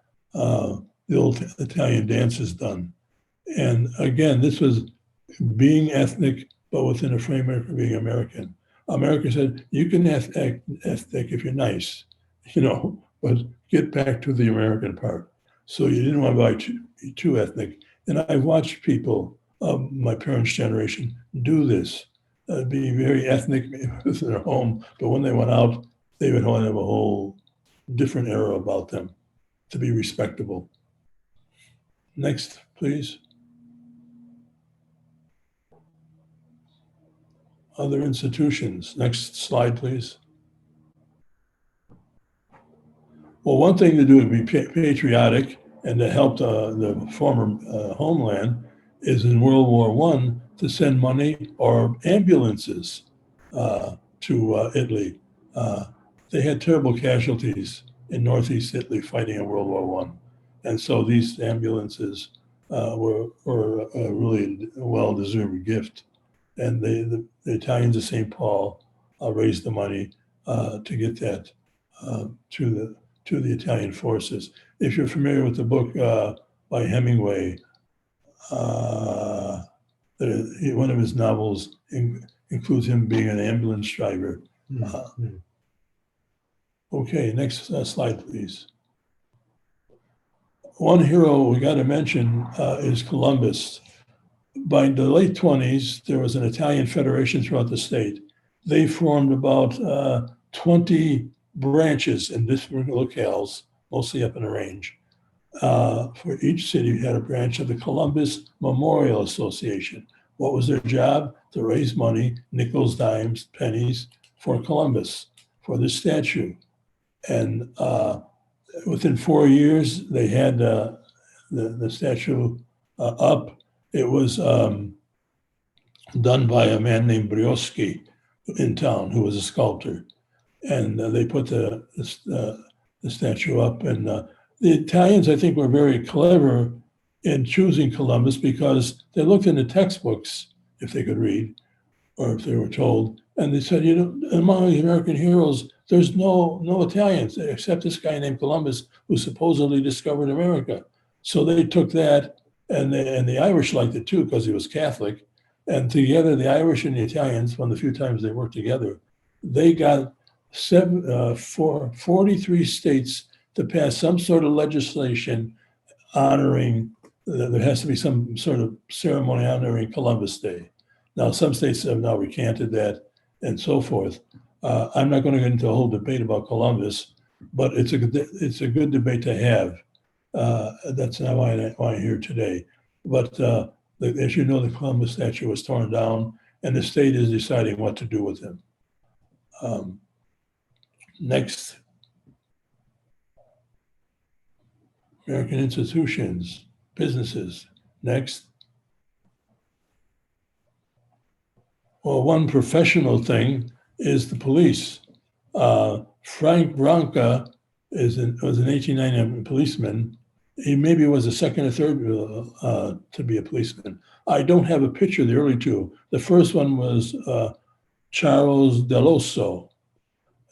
old Italian dances done. And again, this was being ethnic, but within a framework of being American. America said, you can act ethnic if you're nice, but get back to the American part. So you didn't want to be too ethnic. And I've watched people of my parents' generation do this, be very ethnic within their home, but when they went out, they would have a whole different era about them to be respectable. Next, please. Other institutions. Next slide, please. Well, one thing to do would be patriotic and to help the former homeland is in World War I to send money or ambulances to Italy. They had terrible casualties in Northeast Italy fighting in World War I. And so these ambulances were a really well-deserved gift. And the Italians of St. Paul raise the money to get that to the Italian forces. If you're familiar with the book by Hemingway, one of his novels includes him being an ambulance driver. Okay, next slide, please. One hero we got to mention is Columbus. By the late 20s, there was an Italian federation throughout the state. They formed about 20 branches in different locales, mostly up in the range. For each city had a branch of the Columbus Memorial Association. What was their job? To raise money, nickels, dimes, pennies for Columbus, for the statue. And within 4 years, they had the statue up. It was done by a man named Brioschi in town, who was a sculptor. And they put the statue up. And the Italians, I think, were very clever in choosing Columbus because they looked in the textbooks, if they could read, or if they were told, and they said, among the American heroes, there's no Italians except this guy named Columbus, who supposedly discovered America. So they took that, and the Irish liked it too because he was Catholic. And together, the Irish and the Italians, one of the few times they worked together, they got 43 states to pass some sort of legislation honoring, there has to be some sort of ceremony honoring Columbus Day. Now, some states have now recanted that and so forth. I'm not going to get into a whole debate about Columbus, but it's a good debate to have. That's not why I'm here today. But as you know, the Columbus statue was torn down, and the state is deciding what to do with him. Next. American institutions, businesses. Next. Well, one professional thing is the police. Frank Branca was an 1890 policeman. He maybe was a second or third to be a policeman. I don't have a picture of the early two. The first one was Charles Deloso,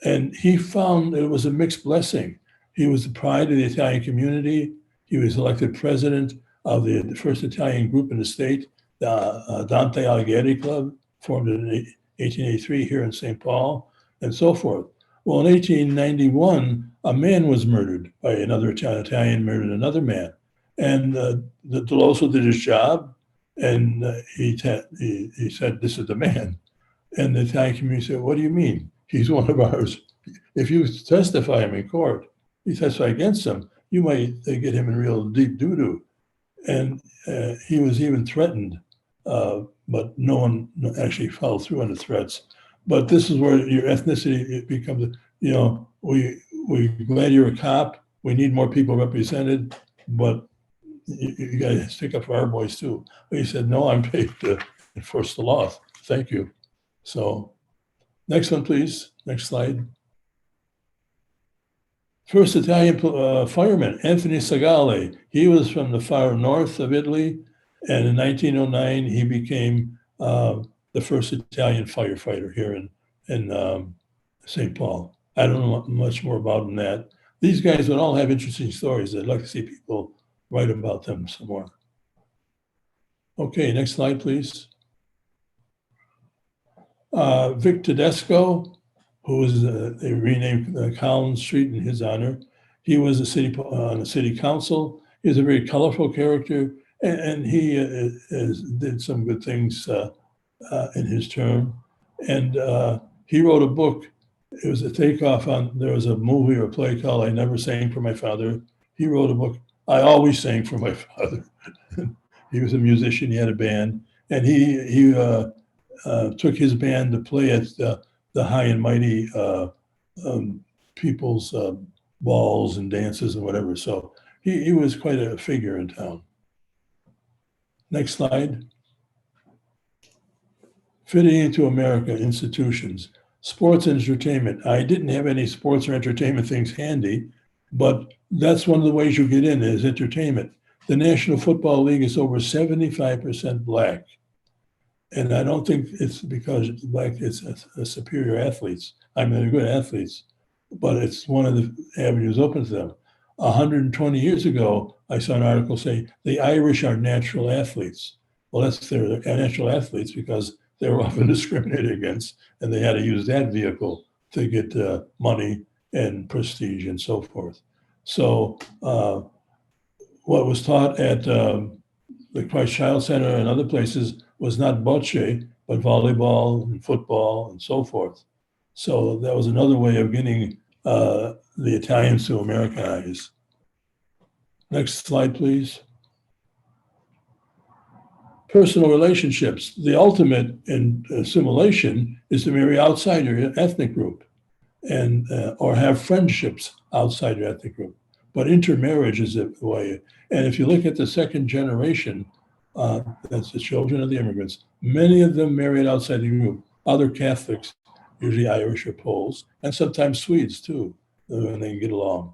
and he found it was a mixed blessing. He was the pride of the Italian community. He was elected president of the first Italian group in the state, the Dante Alighieri Club, formed in 1883 here in St. Paul, and so forth. Well, in 1891, a man was murdered by another Italian murdered another man. And the Deloso did his job, and he said, this is the man. And the Italian community said, what do you mean? He's one of ours. If you testify him in court, you testify against him, you might get him in real deep doo-doo. And he was even threatened, but no one actually followed through on the threats. But this is where your ethnicity it becomes, we're glad you're a cop. We need more people represented, but you got to stick up for our boys too. But he said, no, I'm paid to enforce the law. Thank you. So next one, please. Next slide. First Italian fireman, Anthony Segale. He was from the far north of Italy. And in 1909, he became the first Italian firefighter here in St. Paul. I don't know much more about than that. These guys would all have interesting stories. I'd like to see people write about them some more. Okay, next slide, please. Vic Tedesco, who was they renamed Collins Street in his honor. He was on the city council. He was a very colorful character, and he did some good things in his term. And he wrote a book. It was a takeoff on, there was a movie or a play called I Never Sang for My Father. He wrote a book, I Always Sang for My Father. He was a musician, he had a band, and he took his band to play at the high and mighty people's balls and dances and whatever. So he was quite a figure in town. Next slide. Fitting into America, institutions, sports and entertainment. I didn't have any sports or entertainment things handy, but that's one of the ways you get in is entertainment. The National Football League is over 75% Black. And I don't think it's because black it's a superior athletes. I mean, they're good athletes, but it's one of the avenues open to them. 120 years ago, I saw an article say the Irish are natural athletes. Well, that's their natural athletes because they were often discriminated against, and they had to use that vehicle to get money and prestige and so forth. So, what was taught at the Christ Child Center and other places was not bocce, but volleyball and football and so forth. So that was another way of getting the Italians to Americanize. Next slide, please. Personal relationships. The ultimate in assimilation is to marry outside your ethnic group and or have friendships outside your ethnic group. But intermarriage is the way. And if you look at the second generation, that's the children of the immigrants, many of them married outside the group. Other Catholics, usually Irish or Poles, and sometimes Swedes too, when they get along.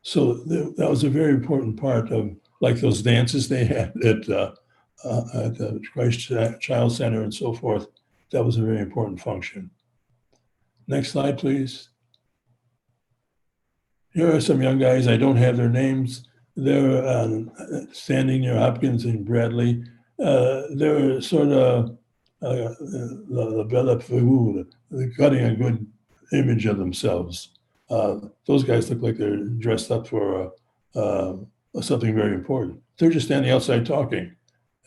So that was a very important part of like those dances they had at the Christ Child Center and so forth. That was a very important function. Next slide, please. Here are some young guys. I don't have their names. They're standing near Hopkins and Bradley. They're sort of the belle figure, cutting a good image of themselves. Those guys look like they're dressed up for something very important. They're just standing outside talking.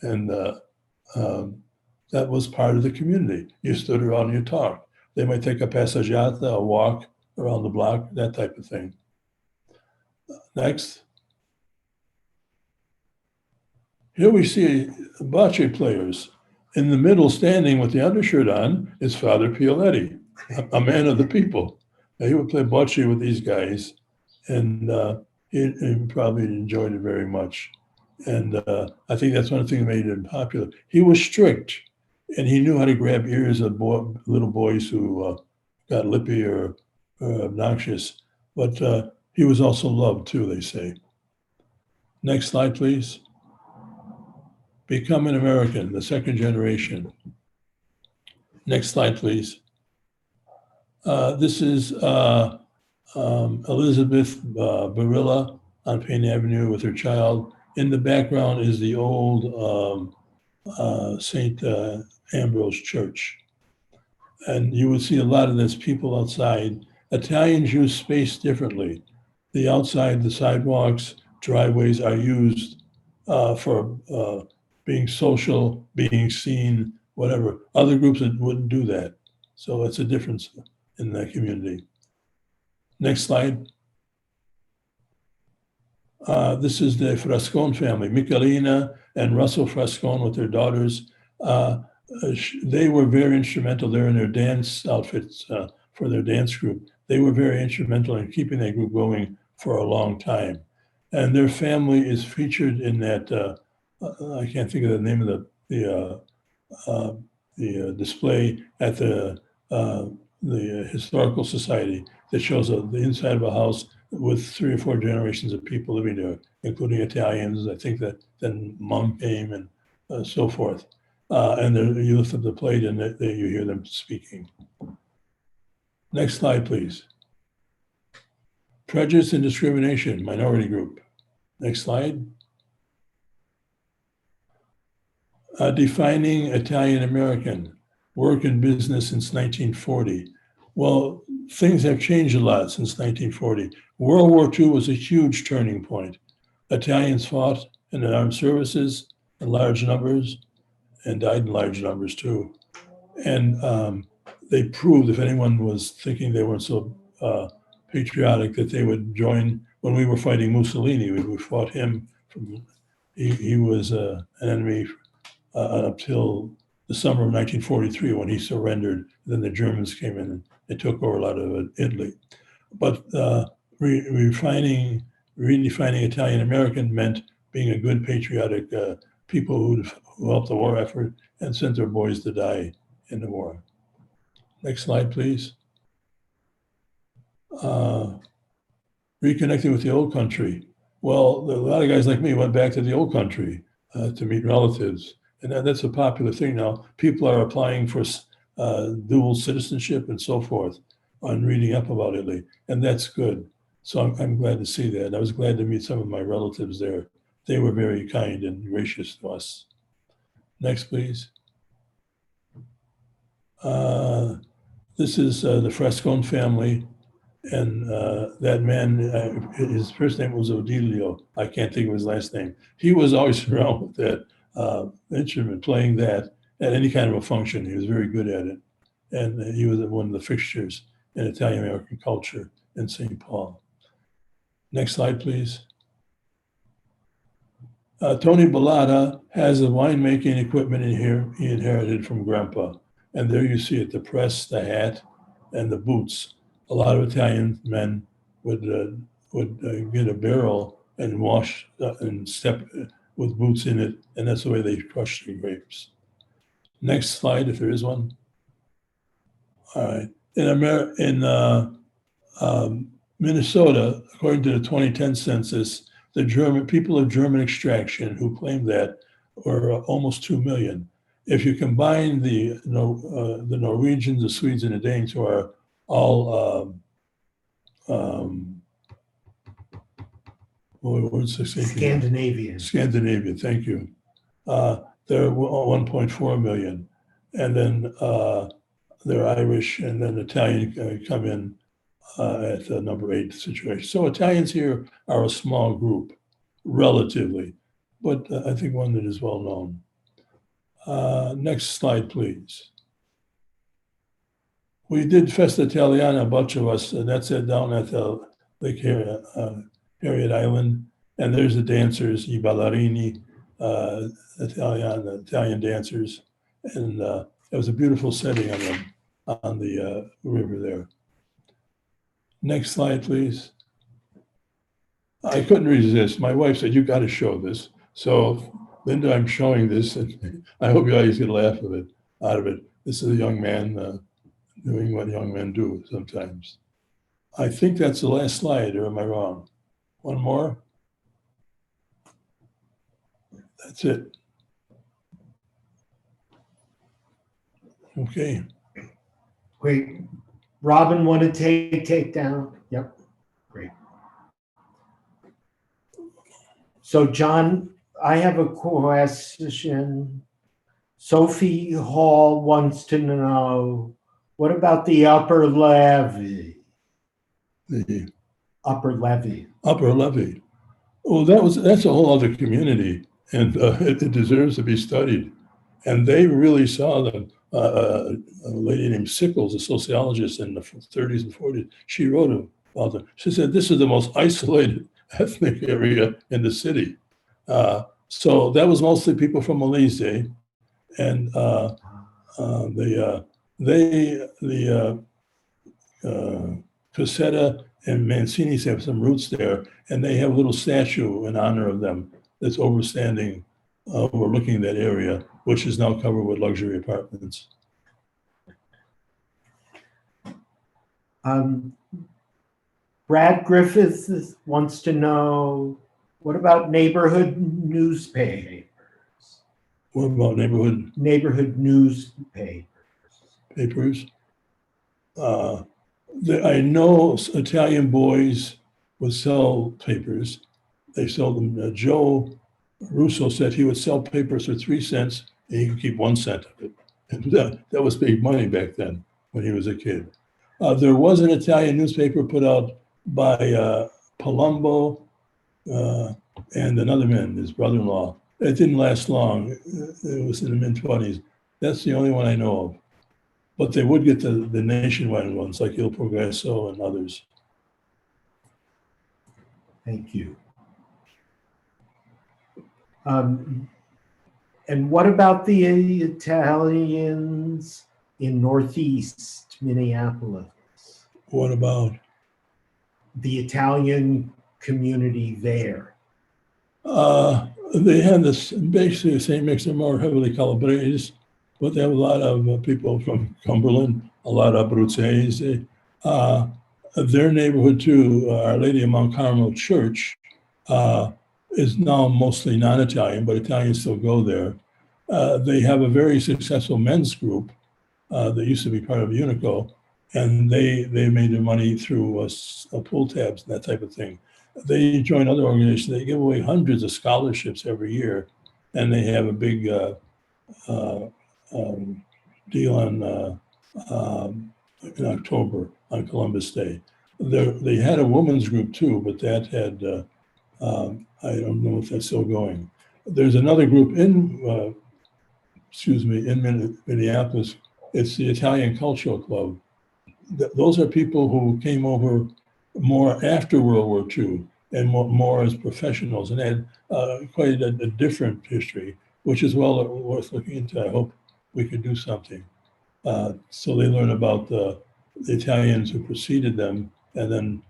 And that was part of the community. You stood around and you talked. They might take a passeggiata, a walk around the block, that type of thing. Next. Here we see bocce players. In the middle, standing with the undershirt on, is Father Pioletti, a man of the people. Now, he would play bocce with these guys, and he probably enjoyed it very much. And I think that's one thing that made him popular. He was strict, and he knew how to grab ears of little boys who got lippy or obnoxious. But he was also loved too, they say. Next slide, please. Become an American, the second generation. Next slide, please. This is Elizabeth Barilla on Payne Avenue with her child. In the background is the old St. Ambrose Church. And you would see a lot of this people outside. Italians use space differently. The outside, the sidewalks, driveways are used for being social, being seen, whatever. Other groups wouldn't do that. So it's a difference in that community. Next slide. This is the Frascone family, Michelina and Russell Frascone with their daughters. They were very instrumental. They're in their dance outfits for their dance group. They were very instrumental in keeping that group going for a long time. And their family is featured in that, I can't think of the name of the display at the Historical Society that shows the inside of a house with 3 or 4 generations of people living there, including Italians. I think that then Mom came and so forth. And you lift up the plate and you hear them speaking. Next slide, please. Prejudice and discrimination, minority group. Next slide. Defining Italian American, work and business since 1940. Well, things have changed a lot since 1940. World War II was a huge turning point. Italians fought in the armed services in large numbers and died in large numbers too. And they proved if anyone was thinking they weren't so patriotic that they would join. When we were fighting Mussolini, we fought him. He was an enemy until the summer of 1943 when he surrendered. Then the Germans came in and they took over a lot of Italy. But redefining Italian American meant being a good patriotic people who helped the war effort and sent their boys to die in the war. Next slide, please. Reconnecting with the old country. Well, a lot of guys like me went back to the old country to meet relatives. And that's a popular thing now. People are applying for dual citizenship and so forth on reading up about Italy, and that's good. So I'm glad to see that. I was glad to meet some of my relatives there. They were very kind and gracious to us. Next, please. This is the Frescone family, and that man, his first name was Odilio. I can't think of his last name. He was always around with that instrument, playing that at any kind of a function. He was very good at it. And he was one of the fixtures in Italian-American culture in St. Paul. Next slide, please. Tony Bellata has the winemaking equipment in here he inherited from Grandpa. And there you see it, the press, the hat, and the boots. A lot of Italian men would get a barrel and wash and step with boots in it, and that's the way they crush the grapes. Next slide, if there is one. All right. In Minnesota, according to the 2010 census, the German people of German extraction who claimed that were almost 2 million. If you combine the Norwegians, the Swedes, and the Danes, who are all Scandinavian. Scandinavia, thank you. They're 1.4 million, and then they're Irish, and then Italian come in at the number 8 situation. So Italians here are a small group, relatively, but I think one that is well known. Next slide, please. We did Festa Italiana, a bunch of us, and that's it down at the Lake Harriet Island. And there's the dancers, I ballerini, Italian dancers. And it was a beautiful setting on the river there. Next slide, please. I couldn't resist. My wife said, "You got to show this." So, Linda, I'm showing this, and I hope you guys get a laugh out of it. This is a young man doing what young men do sometimes. I think that's the last slide, or am I wrong? One more? That's it. Okay. Wait, Robin want to take down? Yep, great. So John, I have a question. Sophie Hall wants to know, what about the upper levee? The Upper levee. upper levee. Well, that's a whole other community, and it deserves to be studied. And they really saw them. A lady named Sickles, a sociologist in the 30s and 40s, she wrote about them. She said, this is the most isolated ethnic area in the city. So that was mostly people from Molise, and Cassetta and Mancini's have some roots there, and they have a little statue in honor of them that's overlooking that area, which is now covered with luxury apartments. Brad Griffith wants to know, what about neighborhood newspapers? What about neighborhood newspapers? papers? I know Italian boys would sell papers. They sell them. Joe Russo said he would sell papers for 3 cents and he could keep 1 cent of it. And that was big money back then when he was a kid. There was an Italian newspaper put out by Palumbo and another man, his brother-in-law. It didn't last long. It was in the mid-20s. That's the only one I know of. But they would get the nationwide ones like Il Progresso and others. Thank you. And what about the Italians in Northeast Minneapolis? What about? The Italian community there. They had this basically the same mix. They're more heavily Calabrese, but they have a lot of people from Cumberland, a lot of Abruzzese. Their neighborhood too, Our Lady of Mount Carmel Church, is now mostly non-Italian, but Italians still go there. They have a very successful men's group that used to be part of Unico, and they made their money through pull tabs and that type of thing. They join other organizations. They give away hundreds of scholarships every year, and they have a big deal on in October on Columbus Day. They had a women's group too, but that had I don't know if that's still going. There's another group in Minneapolis. It's the Italian Cultural Club. Those are people who came over more after World War II and more as professionals and had quite a different history, which is well worth looking into. I hope we could do something. So they learn about the Italians who preceded them, and then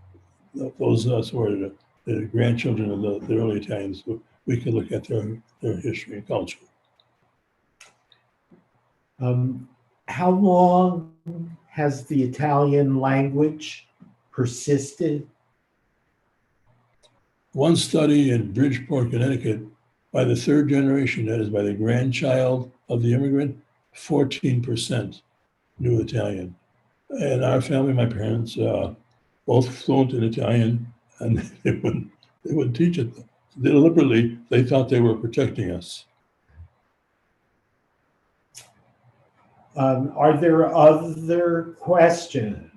those of us who are the grandchildren of the early Italians, we could look at their history and culture. How long has the Italian language persisted? One study in Bridgeport, Connecticut, by the third generation, that is by the grandchild of the immigrant, 14% knew Italian. And our family, my parents, both fluent in Italian, and they wouldn't teach it. Deliberately, they thought they were protecting us. Are there other questions?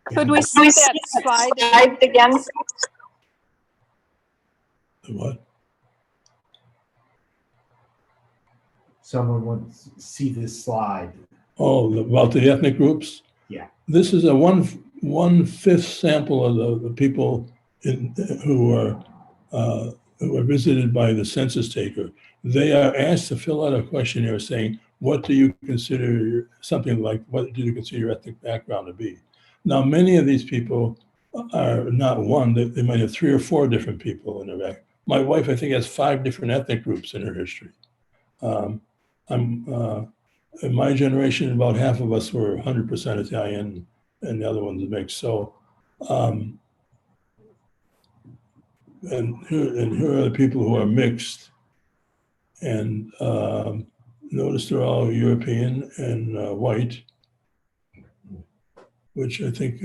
Could we see that slide again? The what? Someone wants to see this slide. Oh, about the ethnic groups? Yeah. This is a one-fifth sample of the people who are visited by the census taker. They are asked to fill out a questionnaire saying, what do you consider, something like, what do you consider your ethnic background to be? Now, many of these people are not one, they might have 3 or 4 different people in their back. My wife, I think, has 5 different ethnic groups in her history. In my generation, about half of us were 100% Italian, and the other ones mixed. So, and here are the people who are mixed, and notice they're all European and white, which I think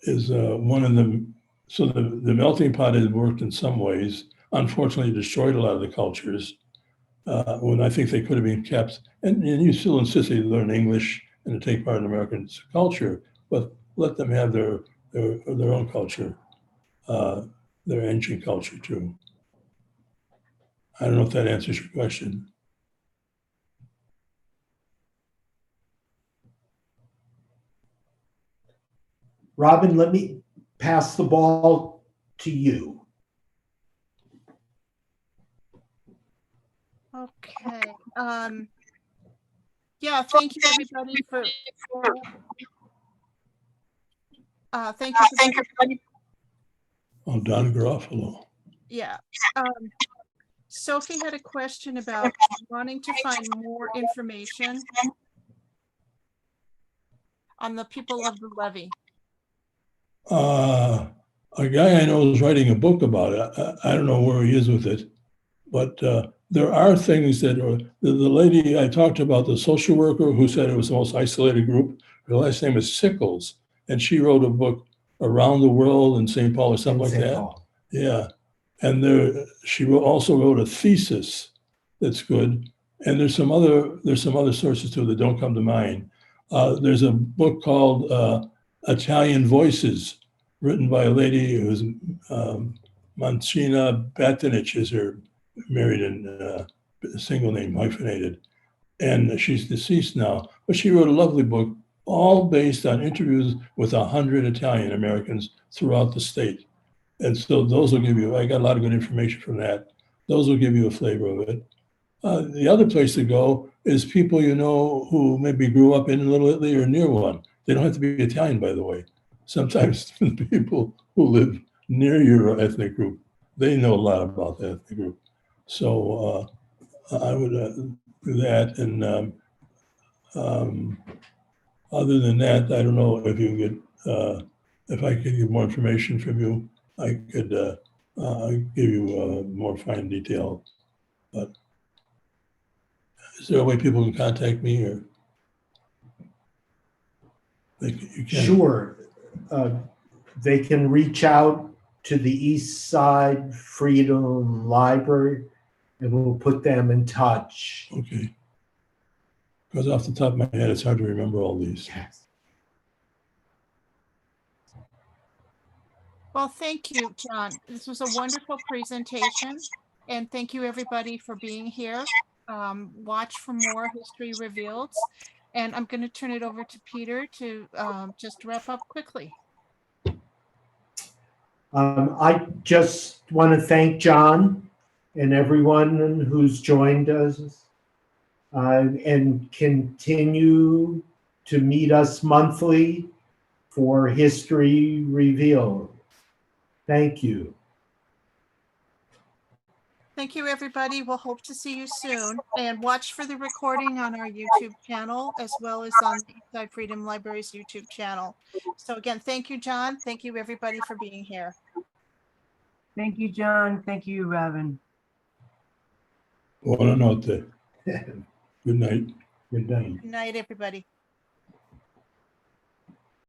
is one of them. So the melting pot has worked in some ways. Unfortunately, it destroyed a lot of the cultures when I think they could have been kept. And you still insist they learn English and to take part in American culture, but let them have their own culture, their ancient culture too. I don't know if that answers your question. Robin, let me pass the ball to you. Okay. Yeah, thank you everybody for thank you for Oh, Don Garofalo. yeah. Sophie had a question about wanting to find more information on the people of the levee. A guy I know is writing a book about it. I don't know where he is with it, but there are things that are, the lady I talked about, the social worker who said it was the most isolated group, her last name is Sickles, and she wrote a book, Around the World in St. Paul or something like that. Paul. Yeah. And she also wrote a thesis that's good. And there's some other sources too that don't come to mind. There's a book called Italian Voices, written by a lady who's Mancina Batinich is her married and single name, hyphenated. And she's deceased now, but she wrote a lovely book, all based on interviews with 100 Italian Americans throughout the state. And so those will give you, I got a lot of good information from that. Those will give you a flavor of it. The other place to go is people you know who maybe grew up in Little Italy or near one. They don't have to be Italian, by the way. Sometimes the people who live near your ethnic group, they know a lot about the ethnic group. So I would do that. And Other than that, I don't know if you could, if I could get more information from you, I could give you more fine detail. But is there a way people can contact me, or you can? Sure. They can reach out to the East Side Freedom Library and we'll put them in touch. Okay. Because off the top of my head, it's hard to remember all these. Yes. Well, thank you, John. This was a wonderful presentation. And thank you, everybody, for being here. Watch for more History Revealed. And I'm going to turn it over to Peter to just wrap up quickly. I just want to thank John and everyone who's joined us and continue to meet us monthly for History Revealed. Thank you. Thank you, everybody. We'll hope to see you soon. And watch for the recording on our YouTube channel, as well as on the Eastside Freedom Library's YouTube channel. So again, thank you, John. Thank you, everybody, for being here. Thank you, John. Thank you, Robin. Buonanotte. Good night. Good night. Good night, everybody.